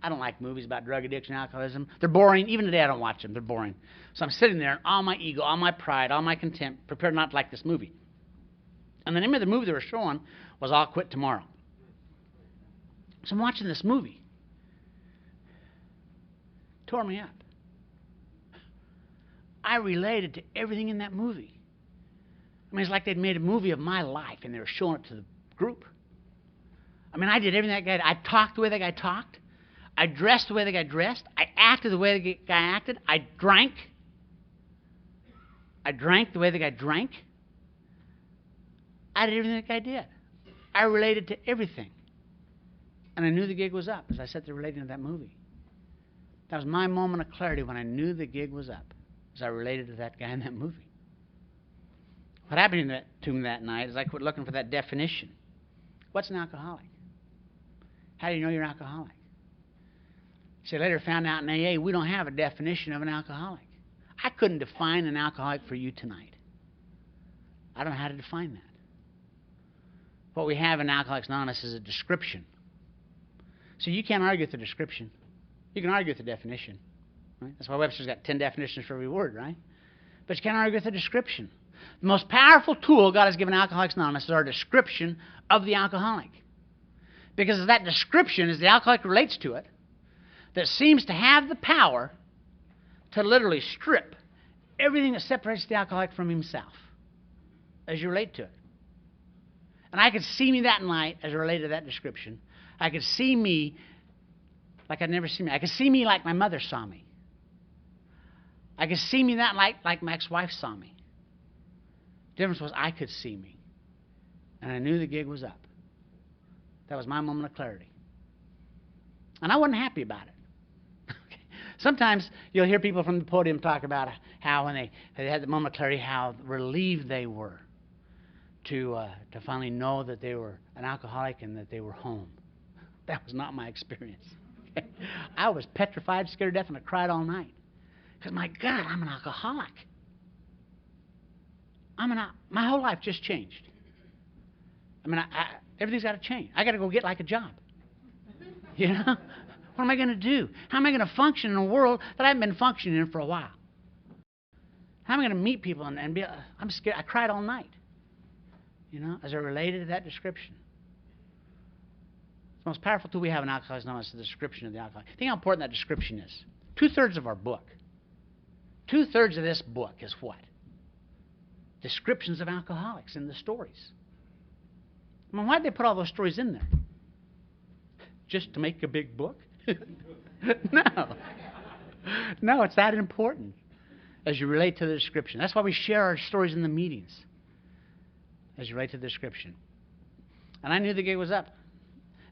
I don't like movies about drug addiction and alcoholism. They're boring. Even today, I don't watch them. They're boring. So I'm sitting there, and all my ego, all my pride, all my contempt, prepared not to like this movie. And the name of the movie they were showing was I'll Quit Tomorrow. So I'm watching this movie. Tore me up. I related to everything in that movie. I mean, it's like they'd made a movie of my life, and they were showing it to the group. I mean, I did everything that guy did. I talked the way that guy talked. I dressed the way the guy dressed. I acted the way the guy acted. I drank the way the guy drank. I did everything that guy did. I related to everything. And I knew the gig was up as I sat there relating to that movie. That was my moment of clarity when I knew the gig was up, as I related to that guy in that movie. What happened to me that night is I quit looking for that definition. What's an alcoholic? How do you know you're an alcoholic? See, later found out in AA, we don't have a definition of an alcoholic. I couldn't define an alcoholic for you tonight. I don't know how to define that. What we have in Alcoholics Anonymous is a description. So you can't argue with the description. You can argue with the definition. Right? That's why Webster's got 10 definitions for every word, right? But you can't argue with the description. The most powerful tool God has given Alcoholics Anonymous is our description of the alcoholic. Because that description, as the alcoholic relates to it, that seems to have the power to literally strip everything that separates the alcoholic from himself as you relate to it. And I could see me that night as I related to that description. I could see me like I'd never seen me. I could see me like my mother saw me. I could see me that night like my ex-wife saw me. The difference was I could see me. And I knew the gig was up. That was my moment of clarity. And I wasn't happy about it. Sometimes you'll hear people from the podium talk about how when they had the moment of clarity, how relieved they were to finally know that they were an alcoholic and that they were home. That was not my experience. I was petrified, scared to death, and I cried all night. Because, my God, I'm an alcoholic. My whole life just changed. I mean, everything's got to change. I got to go get like a job. You know? What am I going to do? How am I going to function in a world that I haven't been functioning in for a while? How am I going to meet people and be... I'm scared. I cried all night. You know, as I related to that description. The most powerful tool we have in Alcoholics Anonymous is the description of the alcoholic. Think how important that description is. 2/3 of our book. 2/3 of this book is what? Descriptions of alcoholics and the stories. I mean, why did they put all those stories in there? Just to make a big book? No. No, it's that important as you relate to the description. That's why we share our stories in the meetings, as you relate to the description. And I knew the gig was up.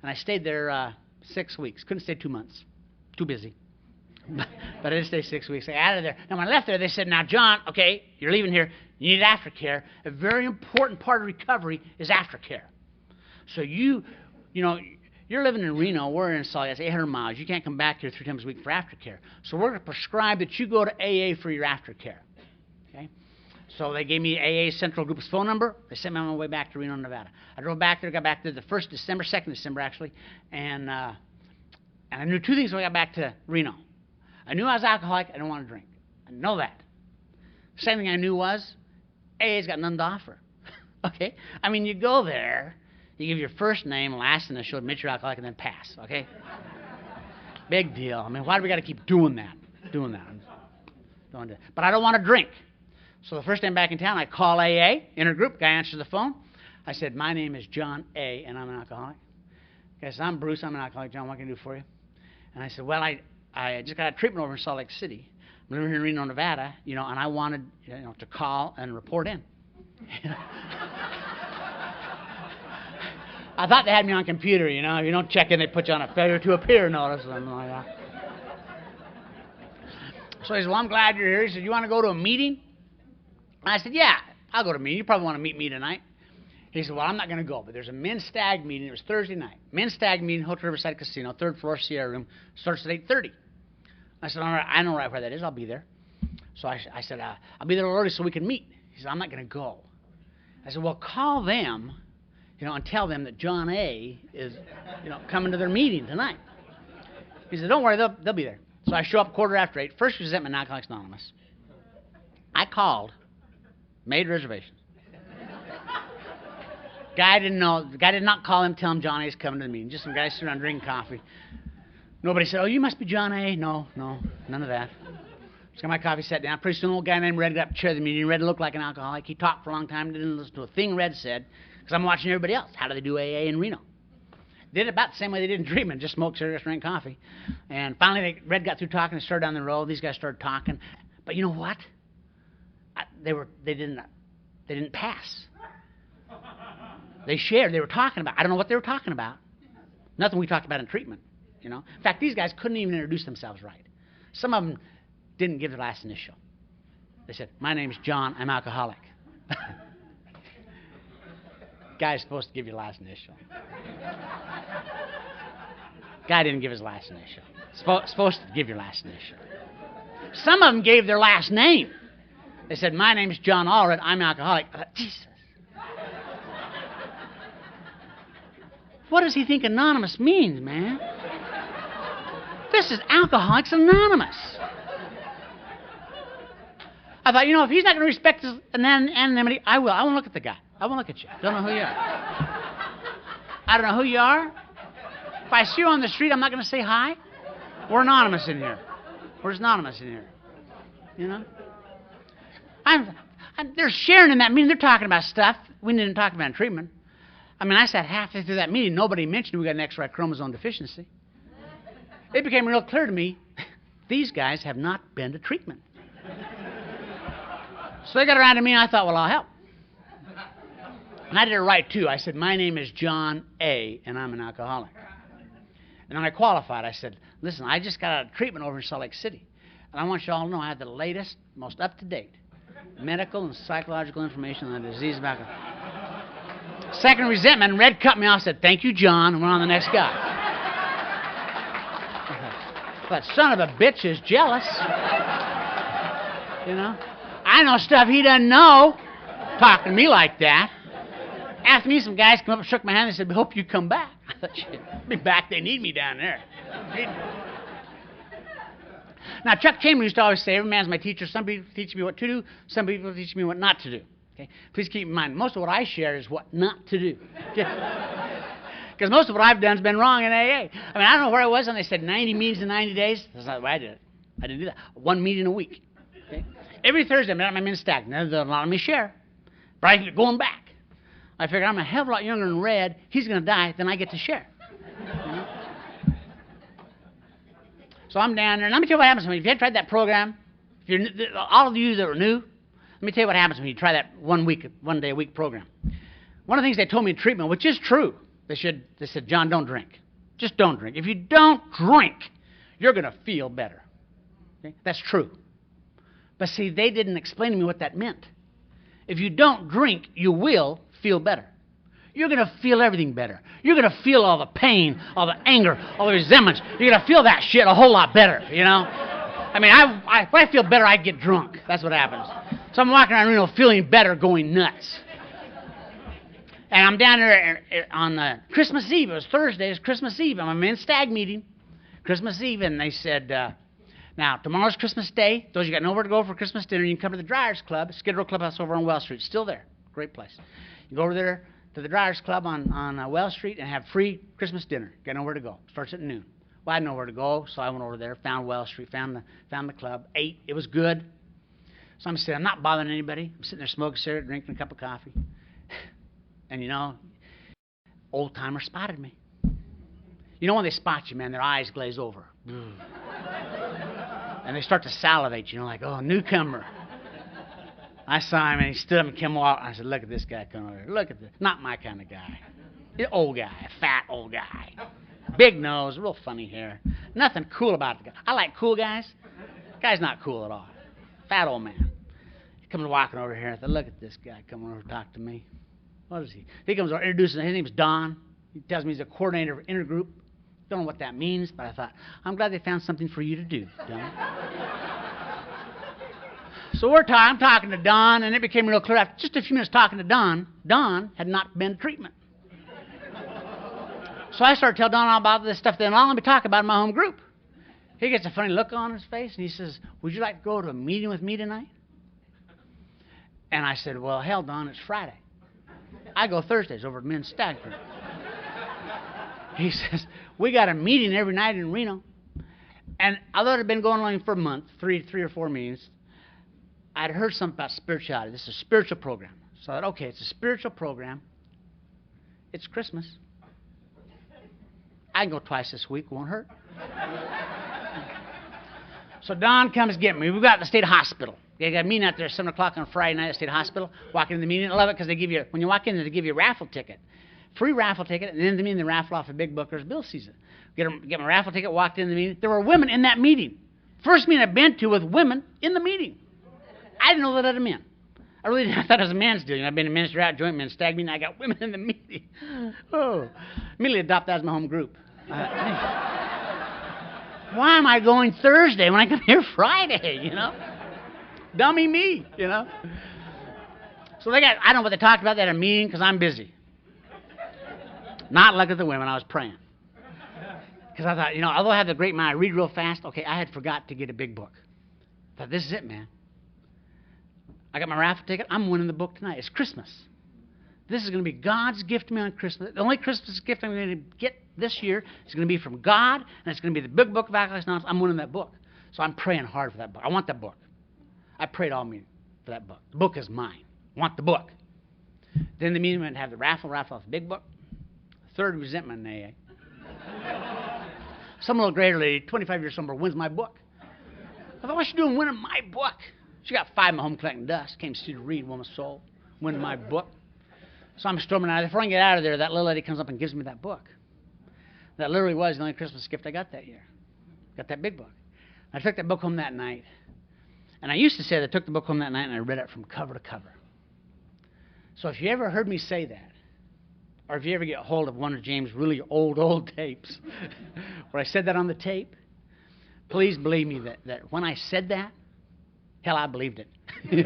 And I stayed there 6 weeks. Couldn't stay 2 months. Too busy. But I did stay 6 weeks. I got out of there. Now, when I left there, they said, now, John, okay, you're leaving here. You need aftercare. A very important part of recovery is aftercare. So you know, you're living in Reno. We're in Salt Lake. That's 800 miles. You can't come back here 3 times a week for aftercare. So we're going to prescribe that you go to AA for your aftercare. Okay? So they gave me AA's Central Group's phone number. They sent me on my way back to Reno, Nevada. I drove back there, got back there the 1st December, 2nd December, actually. And I knew 2 things when I got back to Reno. I knew I was alcoholic. I didn't want to drink. I know that. Second thing I knew was AA's got nothing to offer. Okay? I mean, you go there. You give your first name, last initial, admit you're alcoholic, and then pass, okay? Big deal. I mean, why do we got to keep doing that? But I don't want to drink. So the first day I'm back in town, I call AA, intergroup. Guy answers the phone. I said, my name is John A., and I'm an alcoholic. Guy says, I'm Bruce. I'm an alcoholic. John, what can I do for you? And I said, well, I just got a treatment over in Salt Lake City. I'm living here in Reno, Nevada, and I wanted to call and report in. I thought they had me on computer, If you don't check in, they put you on a failure to appear notice. Something like that. So he said, well, I'm glad you're here. He said, you want to go to a meeting? And I said, yeah, I'll go to a meeting. You probably want to meet me tonight. He said, well, I'm not going to go, but there's a men's stag meeting. It was Thursday night. Men's stag meeting, Hotel Riverside Casino, 3rd floor, Sierra Room. Starts at 8:30. I said, all right, I know right where that is. I'll be there. So I said, I'll be there early so we can meet. He said, I'm not going to go. I said, well, call them, and tell them that John A. is, coming to their meeting tonight. He said, don't worry, they'll be there. So I show up 8:15. First presentment in Alcoholics Anonymous. I called, made reservations. Guy didn't know. The guy did not call him, tell him John A.'s coming to the meeting. Just some guys sitting around drinking coffee. Nobody said, oh, you must be John A. No, none of that. Just got my coffee, sat down. Pretty soon, an old guy named Red got up to chair the meeting. Red looked like an alcoholic. He talked for a long time, didn't listen to a thing Red said, because I'm watching everybody else. How do they do AA in Reno? Did it about the same way they did in treatment, just smoked cigarettes, drank coffee. And finally, Red got through talking and started down the road. These guys started talking. But you know what? They didn't pass. They shared. They were talking about. I don't know what they were talking about, Nothing we talked about in treatment, you know. In fact, these guys couldn't even introduce themselves right. Some of them didn't give their last initial. They said, "My name's John, I'm alcoholic." Guy's supposed to give your last initial. Guy didn't give his last initial. Supposed to give your last initial. Some of them gave their last name. They said, "My name's John Allred, I'm alcoholic." I thought, Jesus. What does he think anonymous means, man? This is Alcoholics Anonymous. I thought, you know, if he's not going to respect his anonymity, I will. I won't look at the guy. I won't look at you. Don't know who you are. I don't know who you are. If I see you on the street, I'm not going to say hi. We're anonymous in here. We're anonymous in here. You know? They're sharing in that meeting. They're talking about stuff we didn't talk about in treatment. I mean, I sat halfway through that meeting. Nobody mentioned we got an X-ray chromosome deficiency. It became real clear to me, these guys have not been to treatment. So they got around to me, and I thought, well, I'll help. And I did it right, too. I said, "My name is John A., and I'm an alcoholic." And then I qualified. I said, "Listen, I just got out of treatment over in Salt Lake City, and I want you all to know I have the latest, most up-to-date medical and psychological information on the disease of alcohol." Second resentment, Red cut me off, said, "Thank you, John," and went on the next guy. But son of a bitch is jealous. You know? I know stuff he doesn't know, talking to me like that. After me, some guys came up and shook my hand and said, "We hope you come back." I thought, shit, I'll be back. They need me down there. Now, Chuck Chamberlain used to always say, "Every man's my teacher. Some people teach me what to do. Some people teach me what not to do." Okay? Please keep in mind, most of what I share is what not to do. Because most of what I've done has been wrong in AA. I mean, I don't know where I was when they said 90 meetings in 90 days. That's not the way I did it. I didn't do that. One meeting a week. Okay? Every Thursday, I'm at my men's stag. Now, they're allowing me to share. But I keep going back. I figured I'm a hell of a lot younger than Red. He's going to die, then I get to share. You know? So I'm down there. And let me tell you what happens when if you had tried that program, if you're, all of you that are new, let me tell you what happens when you try that 1 day a week program. One of the things they told me in treatment, which is true, they said, "John, don't drink. Just don't drink. If you don't drink, you're going to feel better." Okay? That's true. But see, they didn't explain to me what that meant. If you don't drink, you will feel better. You're going to feel everything better. You're going to feel all the pain, all the anger, all the resentments. You're going to feel that shit a whole lot better, you know? I mean, when I feel better, I get drunk. That's what happens. So I'm walking around Reno feeling better, going nuts. And I'm down there on Christmas Eve. It was Thursday. It's Christmas Eve. I'm in stag meeting, Christmas Eve, and they said, "Now, tomorrow's Christmas Day. Those of you got nowhere to go for Christmas dinner, you can come to the Dryers Club, Skid Row Clubhouse over on Well Street. Still there. Great place. You go over there to the Dryers Club on Well Street and have free Christmas dinner. Got nowhere to go. Starts at noon. Well, I had nowhere to go, so I went over there, found Well Street, found the club, ate. It was good. So I'm sitting. I'm not bothering anybody. I'm sitting there smoking a cigarette, drinking a cup of coffee. And, you know, old-timer spotted me. You know when they spot you, man, their eyes glaze over. And they start to salivate, you know, like, "Oh, newcomer." I saw him, and he stood up and came out. I said, "Look at this guy coming over here. Look at this. Not my kind of guy. An old guy, a fat old guy. Big nose, real funny hair. Nothing cool about the guy. I like cool guys. The guy's not cool at all. Fat old man. He comes walking over here. I thought, look at this guy coming over to talk to me. What is he? He comes over, introduces his name's Don. He tells me he's a coordinator of intergroup. Don't know what that means, but I thought, I'm glad they found something for you to do, Don. So I'm talking to Don, and it became real clear after just a few minutes talking to Don, Don had not been to treatment. So I started telling Don all about this stuff that I'll be talking about in my home group. He gets a funny look on his face, and he says, "Would you like to go to a meeting with me tonight?" And I said, "Well, hell, Don, it's Friday. I go Thursdays over at Men's Stag Group." He says, "We got a meeting every night in Reno." And although it had been going on for a month, three or four meetings, I'd heard something about spirituality. This is a spiritual program. So I thought, okay, it's a spiritual program. It's Christmas. I can go twice this week. Won't hurt. So Don comes get me. We got the state hospital. They got a meeting out there at 7 o'clock on Friday night at the state hospital. Walk into the meeting. I love it because they give you, when you walk in, they give you a raffle ticket. free raffle ticket, and in the meeting, they raffle off a big book. There's Bill sees it. Get my raffle ticket, walked in the meeting. There were women in that meeting. First meeting I've been to with women in the meeting. I didn't know that had a man. I really didn't. I thought it was a man's deal. I've been a minister out, joint men, stag meeting. I got women in the meeting. Oh, immediately adopt that as my home group. Why am I going Thursday when I come here Friday? Dummy me. So I don't know what they talked about. They had a meeting because I'm busy. Not looking at the women. I was praying. Because I thought, although I have the great mind, I read real fast. Okay, I had forgot to get a big book. I thought, this is it, man. I got my raffle ticket. I'm winning the book tonight. It's Christmas. This is going to be God's gift to me on Christmas. The only Christmas gift I'm going to get this year is going to be from God, and it's going to be the big book of Alcoholism Anonymous. I'm winning that book. So I'm praying hard for that book. I want that book. I prayed all meeting for that book. The book is mine. I want the book. Then the meeting went to have the raffle off the big book. Third resentment in AA. Some little greater lady, 25 years sober, wins my book. I thought, what's she doing winning my book? She got 5 in my home collecting dust. Came to see to read, Woman's Soul, winning my book. So I'm storming out. Before I can get out of there, that little lady comes up and gives me that book. That literally was the only Christmas gift I got that year. Got that big book. I took that book home that night. And I used to say that I took the book home that night and I read it from cover to cover. So if you ever heard me say that, or if you ever get hold of one of James' really old tapes, where I said that on the tape, please believe me that when I said that, hell, I believed it. Then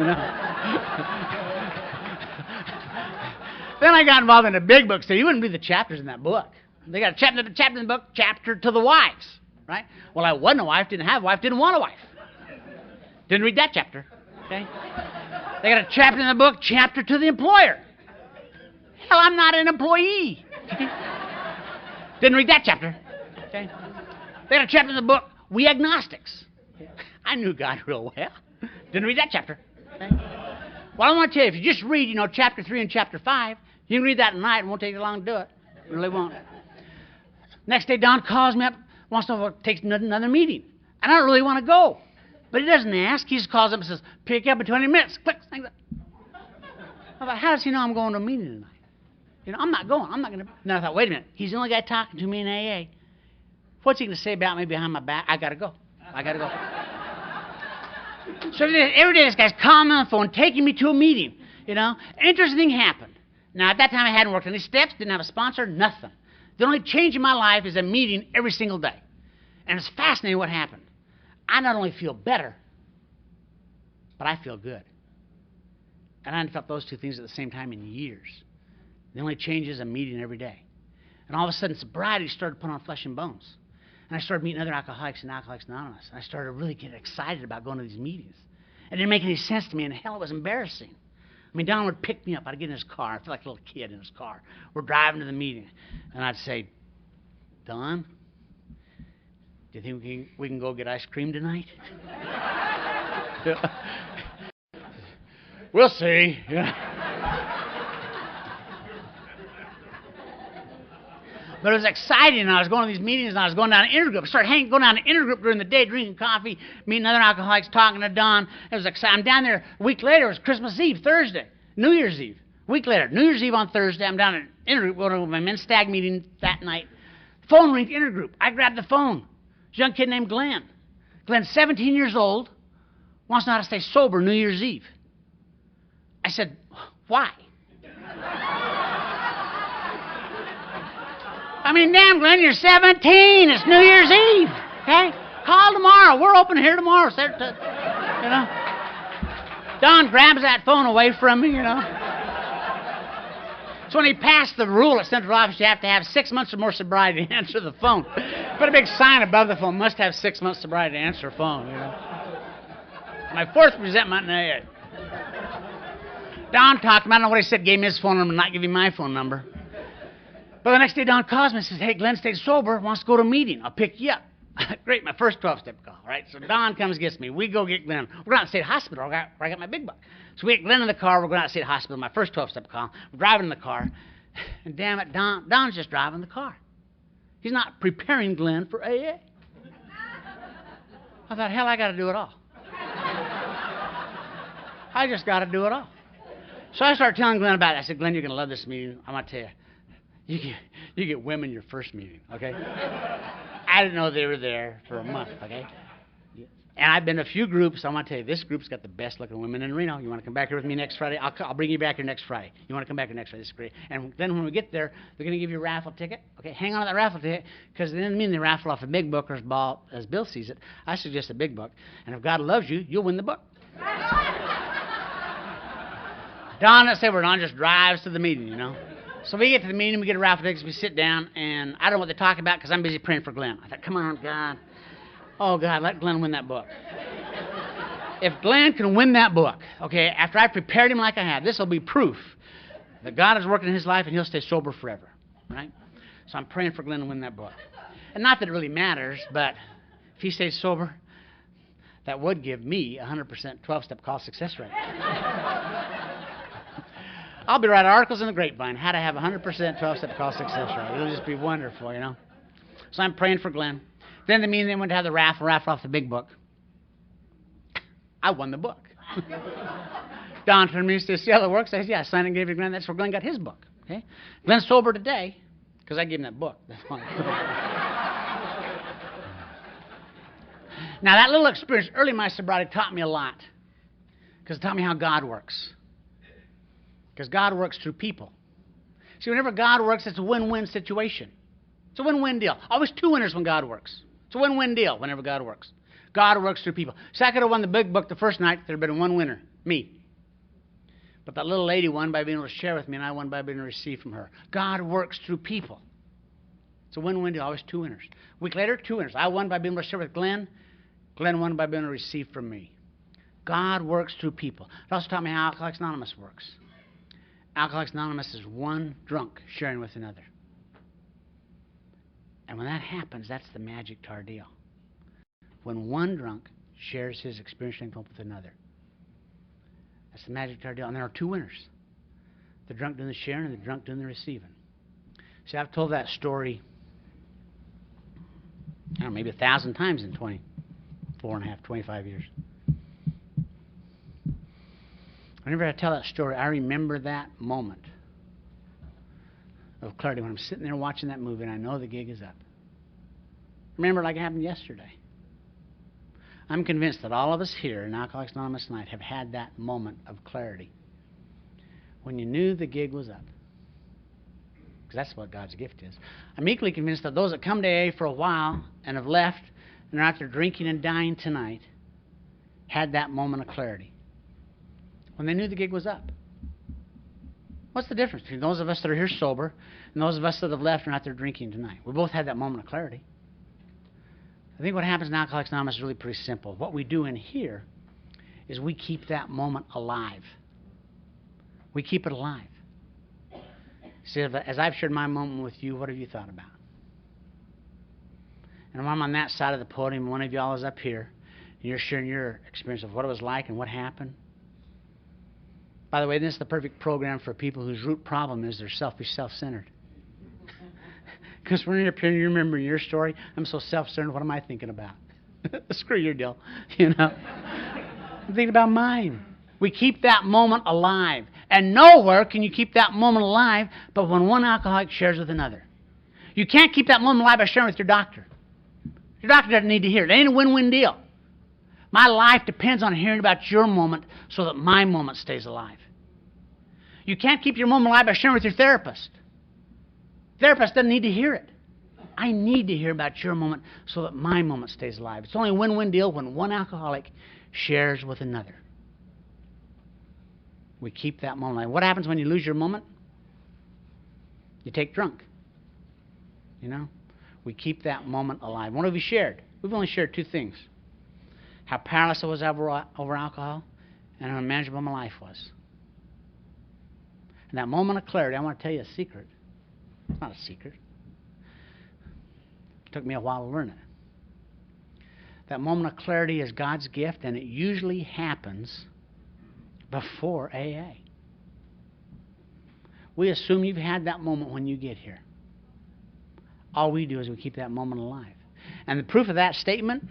I got involved in a big book, so you wouldn't read the chapters in that book. They got a chapter in the book, chapter to the wives, right? Well, I wasn't a wife, didn't have a wife, didn't want a wife. Didn't read that chapter, okay? They got a chapter in the book, chapter to the employer. Hell, I'm not an employee. Didn't read that chapter, okay? They got a chapter in the book, we agnostics. I knew God real well. Didn't read that chapter, okay? Well, I want to tell you, if you just read, chapter 3 and chapter 5, you can read that tonight. It won't take you long to do it. It really won't. Next day, Don calls me up, wants to know if it takes another meeting. And I don't really want to go. But he doesn't ask. He just calls up and says, pick you up in 20 minutes. Click. I thought, how does he know I'm going to a meeting tonight? I'm not going. I'm not going to. Then I thought, wait a minute. He's the only guy talking to me in AA. What's he going to say about me behind my back? I got to go. So every day this guy's calling me on the phone, taking me to a meeting. Interesting thing happened. Now, at that time, I hadn't worked any steps, didn't have a sponsor, nothing. The only change in my life is a meeting every single day. And it's fascinating what happened. I not only feel better, but I feel good. And I hadn't felt those two things at the same time in years. The only change is a meeting every day. And all of a sudden, sobriety started putting on flesh and bones. And I started meeting other alcoholics and Alcoholics Anonymous. And I started really getting excited about going to these meetings. It didn't make any sense to me, and hell, it was embarrassing. Don would pick me up. I'd get in his car. I feel like a little kid in his car. We're driving to the meeting. And I'd say, Don, do you think we can go get ice cream tonight? We'll see. But it was exciting, and I was going to these meetings, and I was going down to intergroup. I started going down to intergroup during the day, drinking coffee, meeting other alcoholics, talking to Don. It was exciting. I'm down there a week later. It was Christmas Eve, Thursday, New Year's Eve. A week later, New Year's Eve on Thursday, I'm down at intergroup, going to my men's stag meeting that night. Phone rings, intergroup. I grabbed the phone. This young kid named Glenn. Glenn's 17 years old, wants to know how to stay sober New Year's Eve. I said, why? Damn, Glenn, you're 17. It's New Year's Eve. Okay? Call tomorrow. We're open here tomorrow. Don grabs that phone away from me, So when he passed the rule at Central Office, you have to have 6 months or more sobriety to answer the phone. Put a big sign above the phone, must have 6 months sobriety to answer a phone, My fourth resentment in AA. Don talked to me. I don't know what he said, gave me his phone number, not give him my phone number. But the next day, Don calls me and says, hey, Glenn stayed sober, wants to go to a meeting. I'll pick you up. Great, my first 12-step call, right? So Don comes and gets me. We go get Glenn. We're going to State Hospital where I got my big buck. So we get Glenn in the car. We're going to State Hospital, my first 12-step call. We're driving in the car. And damn it, Don's just driving the car. He's not preparing Glenn for AA. I thought, hell, I got to do it all. I just got to do it all. So I started telling Glenn about it. I said, Glenn, you're going to love this meeting. I'm going to tell you. You get women your first meeting, okay? I didn't know they were there for a month, okay? And I've been to a few groups. I want to tell you, this group's got the best looking women in Reno. You want to come back here with me next Friday? I'll bring you back here next Friday. You want to come back here next Friday? This is great. And then when we get there, they're going to give you a raffle ticket. Okay, hang on to that raffle ticket, because it doesn't mean they raffle off a big book or as Bill sees it. I suggest a big book. And if God loves you, you'll win the book. Don said Don just drives to the meeting, you know. So we get to the meeting, we get a raffle ticket, we sit down, and I don't know what they're talking about because I'm busy praying for Glenn. I thought, come on, God. Oh, God, let Glenn win that book. If Glenn can win that book, okay, after I prepared him like I have, this will be proof that God is working in his life and he'll stay sober forever, right? So I'm praying for Glenn to win that book. And not that it really matters, but if he stays sober, that would give me 100% 12-step call success rate. I'll be writing articles in the grapevine, how to have 100% 12-step call success rate. It'll just be wonderful, you know. So I'm praying for Glenn. Then the meeting, they went to have the raffle off the big book. I won the book. Don turned to me and said, see how that works? I said, yeah, I signed and gave it to Glenn. That's where Glenn got his book. Okay? Glenn's sober today because I gave him that book. Now, that little experience early in my sobriety taught me a lot, because it taught me how God works. Because God works through people. See, whenever God works, it's a win-win situation. It's a win-win deal. Always two winners when God works. It's a win-win deal whenever God works. God works through people. See, I could have won the big book the first night. There would have been one winner, me. But that little lady won by being able to share with me, and I won by being able to receive from her. God works through people. It's a win-win deal. Always two winners. A week later, two winners. I won by being able to share with Glenn. Glenn won by being able to receive from me. God works through people. It also taught me how Alcoholics Anonymous works. Alcoholics Anonymous is one drunk sharing with another. And when that happens, that's the magic to our deal. When one drunk shares his experience with another. That's the magic to our deal. And there are two winners. The drunk doing the sharing and the drunk doing the receiving. See, I've told that story, I don't know, maybe 1,000 times in 25 years. Whenever I tell that story, I remember that moment of clarity when I'm sitting there watching that movie and I know the gig is up. Remember it like it happened yesterday. I'm convinced that all of us here in Alcoholics Anonymous tonight have had that moment of clarity when you knew the gig was up. Because that's what God's gift is. I'm equally convinced that those that come to AA for a while and have left and are out there drinking and dying tonight had that moment of clarity when they knew the gig was up. What's the difference between those of us that are here sober and those of us that have left and are out there drinking tonight? We both had that moment of clarity. I think what happens in Alcoholics Anonymous is really pretty simple. What we do in here is we keep that moment alive. We keep it alive. See, as I've shared my moment with you, what have you thought about? And when I'm on that side of the podium, one of y'all is up here, and you're sharing your experience of what it was like and what happened. By the way, this is the perfect program for people whose root problem is they're selfish, self-centered. Because when you're up here and you remember your story, I'm so self-centered, what am I thinking about? Screw your deal, you know. I'm thinking about mine. We keep that moment alive. And nowhere can you keep that moment alive but when one alcoholic shares with another. You can't keep that moment alive by sharing with your doctor. Your doctor doesn't need to hear it. It ain't a win-win deal. My life depends on hearing about your moment so that my moment stays alive. You can't keep your moment alive by sharing with your therapist. Therapist doesn't need to hear it. I need to hear about your moment so that my moment stays alive. It's only a win-win deal when one alcoholic shares with another. We keep that moment alive. What happens when you lose your moment? You take drunk. You know? We keep that moment alive. What have we shared? We've only shared two things. How powerless I was over alcohol and how unmanageable my life was. And that moment of clarity, I want to tell you a secret. It's not a secret. It took me a while to learn it. That moment of clarity is God's gift, and it usually happens before AA. We assume you've had that moment when you get here. All we do is we keep that moment alive. And the proof of that statement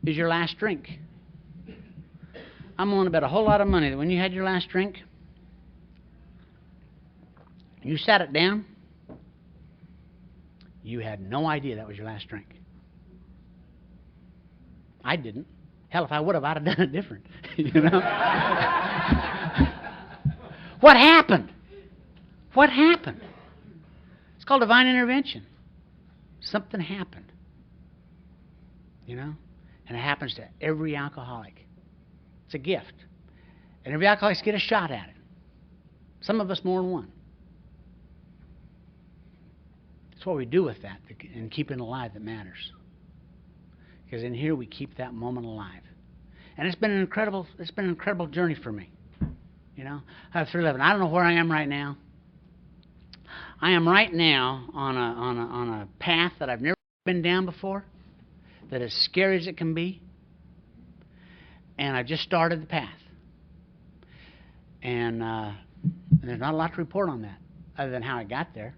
is your last drink. I'm willing to bet a whole lot of money that when you had your last drink, you sat it down, you had no idea that was your last drink. I didn't. Hell, if I would have, I'd have done it different. You know? What happened? What happened? It's called divine intervention. Something happened. You know? And it happens to every alcoholic. It's a gift. And every alcoholic gets a shot at it. Some of us more than one. It's what we do with that and keep it alive that matters. Because in here we keep that moment alive. And it's been an incredible journey for me. You know, I have 311. I don't know where I am right now. I am right now on a path that I've never been down before, that is scary as it can be. And I just started the path. And there's not a lot to report on that, other than how I got there.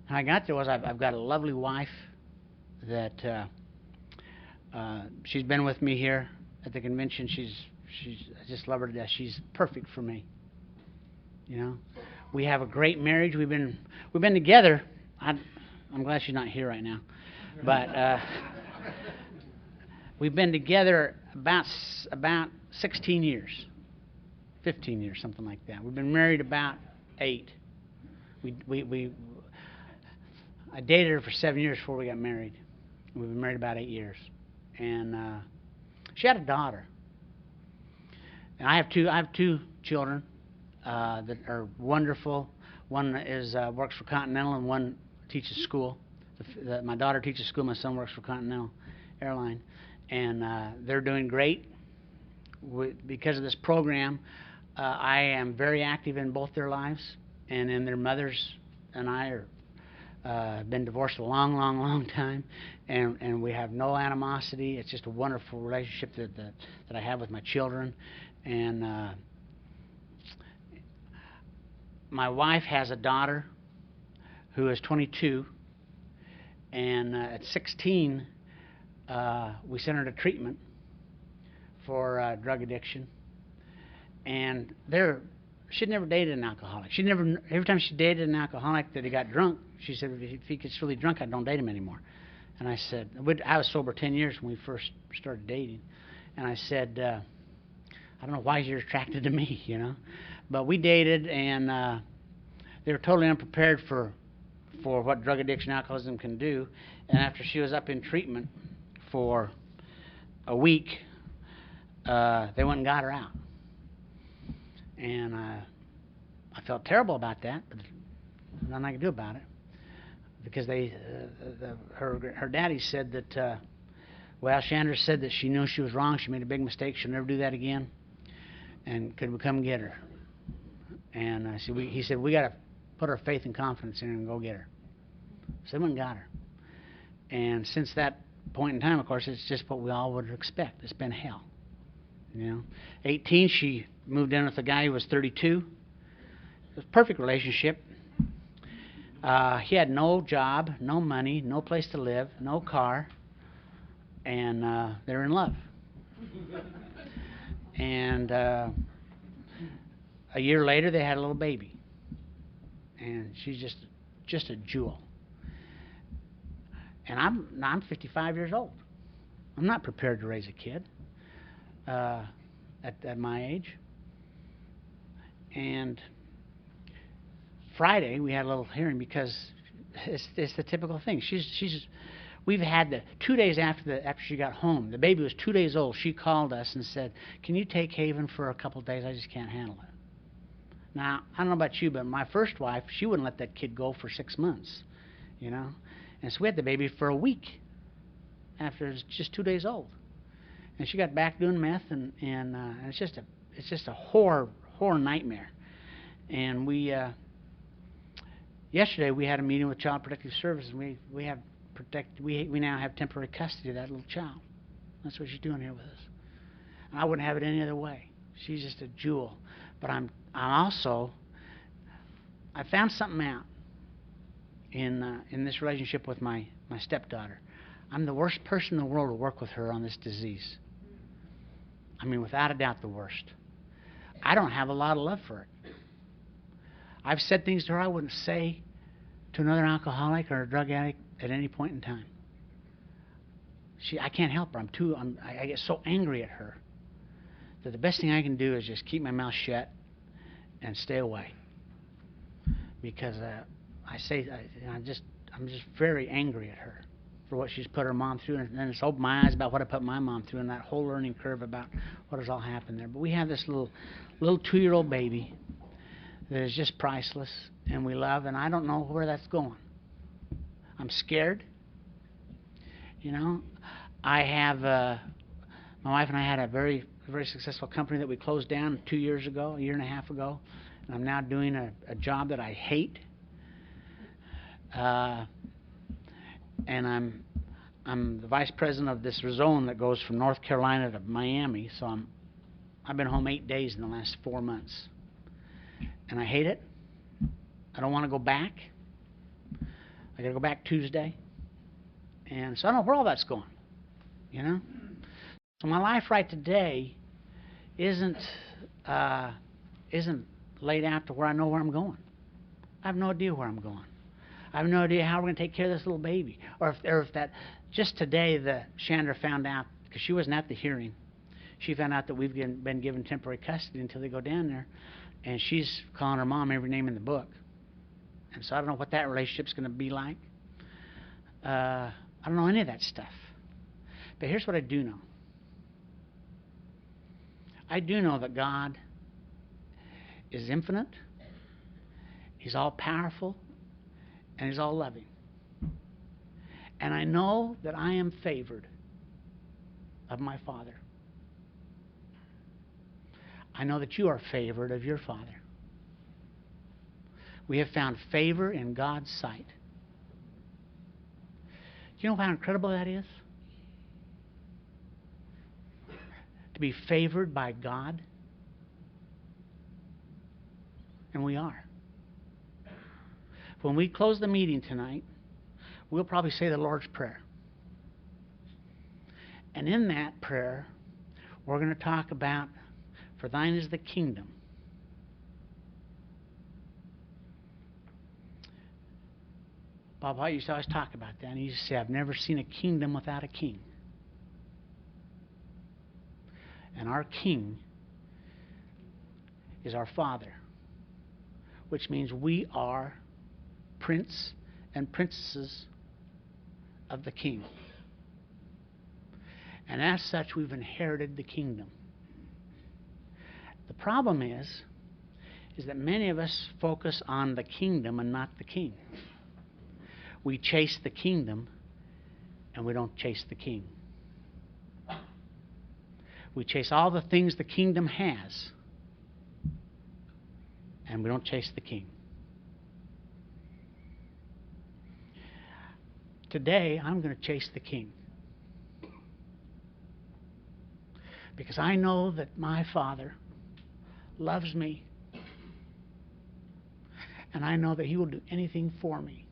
How I got there was I've got a lovely wife that she's been with me here at the convention. I just love her to death. She's perfect for me. You know, we have a great marriage. We've been together. I'm glad she's not here right now, but we've been together about 16 years, 15 years, something like that. We've been married about 8. I dated her for 7 years before we got married. We've been married about 8 years, and she had a daughter. And I have two children that are wonderful. One is works for Continental, and one teaches school. My daughter teaches school. My son works for Continental Airline, and they're doing great. Because of this program, I am very active in both their lives, and in their mothers and I are been divorced a long time, and we have no animosity. It's just a wonderful relationship that I have with my children. And my wife has a daughter who is 22, and at 16 we sent her to treatment for drug addiction. And she'd never dated an alcoholic. Every time she dated an alcoholic that he got drunk, she said, if he gets really drunk, I don't date him anymore. And I said, I was sober 10 years when we first started dating. And I said, I don't know why you're attracted to me, you know. But we dated, and they were totally unprepared for what drug addiction, alcoholism can do. And after she was up in treatment for a week, they went and got her out. And I felt terrible about that, but nothing I could do about it, because her daddy said that, Chandra said that she knew she was wrong. She made a big mistake. She'll never do that again. And could we come get her? And he said, we got to put our faith and confidence in her and go get her. So they went and got her. And since that point in time, of course, it's just what we all would expect. It's been hell. You know, 18, she moved in with a guy who was 32. It was a perfect relationship. He had no job, no money, no place to live, no car, and they're in love. And a year later, they had a little baby, and she's just a jewel. And I'm 55 years old. I'm not prepared to raise a kid at my age. And Friday we had a little hearing, because it's the typical thing. We've had 2 days after she got home. The baby was 2 days old. She called us and said, "Can you take Haven for a couple of days? I just can't handle it." Now, I don't know about you, but my first wife, she wouldn't let that kid go for 6 months, you know. And so we had the baby for a week after it was just 2 days old. And she got back doing meth, and it's just a horror nightmare. And yesterday we had a meeting with Child Protective Services, and we now have temporary custody of that little child. That's what she's doing here with us. And I wouldn't have it any other way. She's just a jewel. But I found something out in this relationship with my stepdaughter. I'm the worst person in the world to work with her on this disease. I mean, without a doubt, the worst. I don't have a lot of love for it. I've said things to her I wouldn't say to another alcoholic or a drug addict at any point in time. I can't help her. I get so angry at her that the best thing I can do is just keep my mouth shut and stay away. Because I'm just very angry at her for what she's put her mom through, and then it's opened my eyes about what I put my mom through, and that whole learning curve about what has all happened there. But we have this little 2-year-old baby that is just priceless, and we love, and I don't know where that's going. I'm scared. You know, I have my wife and I had a very successful company that we closed down 2 years ago, a year and a half ago, and I'm now doing a job that I hate. And I'm the vice president of this zone that goes from North Carolina to Miami. So I've been home 8 days in the last 4 months, and I hate it. I don't want to go back. I got to go back Tuesday, and so I don't know where all that's going. You know, so my life right today isn't laid out to where I know where I'm going. I have no idea where I'm going. I have no idea how we're going to take care of this little baby. Or if that, just today, Chandra found out, because she wasn't at the hearing, she found out that we've been given temporary custody until they go down there, and she's calling her mom every name in the book. And so I don't know what that relationship's going to be like. I don't know any of that stuff. But here's what I do know. I do know that God is infinite, He's all-powerful, and He's all-loving. And I know that I am favored of my Father. I know that you are favored of your Father. We have found favor in God's sight. Do you know how incredible that is? To be favored by God. And we are. When we close the meeting tonight, we'll probably say the Lord's Prayer. And in that prayer, we're going to talk about, for thine is the kingdom. Bob White used to always talk about that. And he used to say, I've never seen a kingdom without a king. And our king is our Father, which means we are prince and princesses of the king. And as such, we've inherited the kingdom. The problem is that many of us focus on the kingdom and not the king. We chase the kingdom and we don't chase the king. We chase all the things the kingdom has and we don't chase the king. Today, I'm going to chase the king. Because I know that my Father loves me. And I know that He will do anything for me.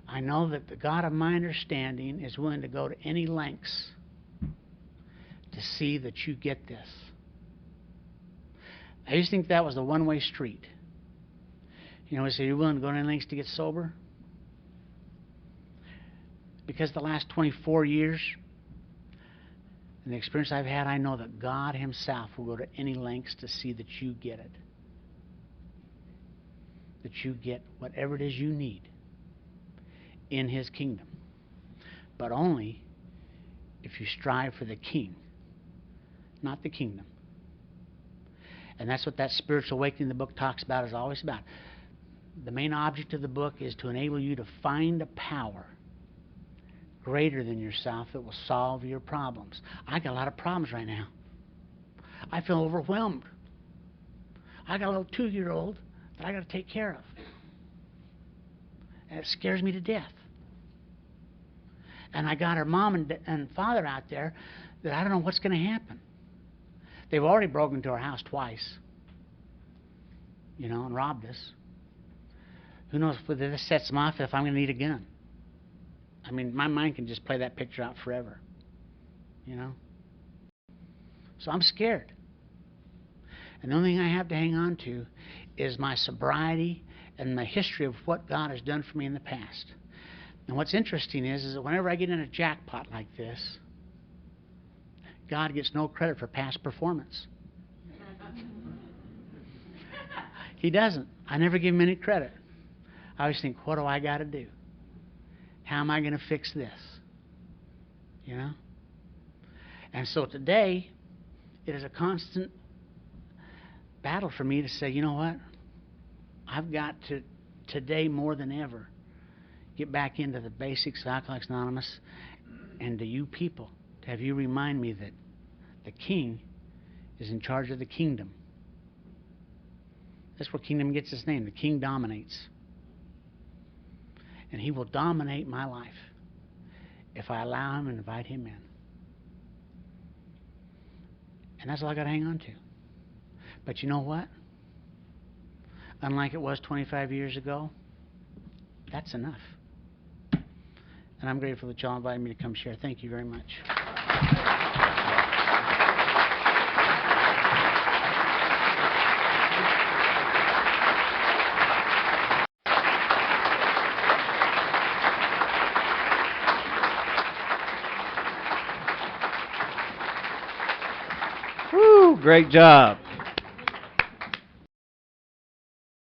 I know that the God of my understanding is willing to go to any lengths to see that you get this. I used to think that was the one-way street. You know, we say, you're willing to go to any lengths to get sober? Because the last 24 years, and the experience I've had, I know that God Himself will go to any lengths to see that you get it. That you get whatever it is you need in His kingdom. But only if you strive for the king, not the kingdom. And that's what that spiritual awakening the book talks about, is always about. The main object of the book is to enable you to find a power greater than yourself that will solve your problems. I got a lot of problems right now. I feel overwhelmed. I got a little 2-year-old that I got to take care of. And it scares me to death. And I got her mom and father out there that I don't know what's going to happen. They've already broken into our house twice, you know, and robbed us. Who knows whether this sets them off if I'm going to need a gun. I mean, my mind can just play that picture out forever, you know. So I'm scared. And the only thing I have to hang on to is my sobriety and my history of what God has done for me in the past. And what's interesting is that whenever I get in a jackpot like this, God gets no credit for past performance. He doesn't. I never give him any credit. I always think, what do I got to do? How am I going to fix this? You know? And so today, it is a constant battle for me to say, you know what? I've got to, today more than ever, get back into the basics of Alcoholics Anonymous, and to you people, to have you remind me that the King is in charge of the kingdom. That's where kingdom gets its name. The King dominates. And he will dominate my life if I allow him and invite him in. And that's all I got to hang on to. But you know what? Unlike it was 25 years ago, that's enough. And I'm grateful that y'all invited me to come share. Thank you very much. Woo, great job.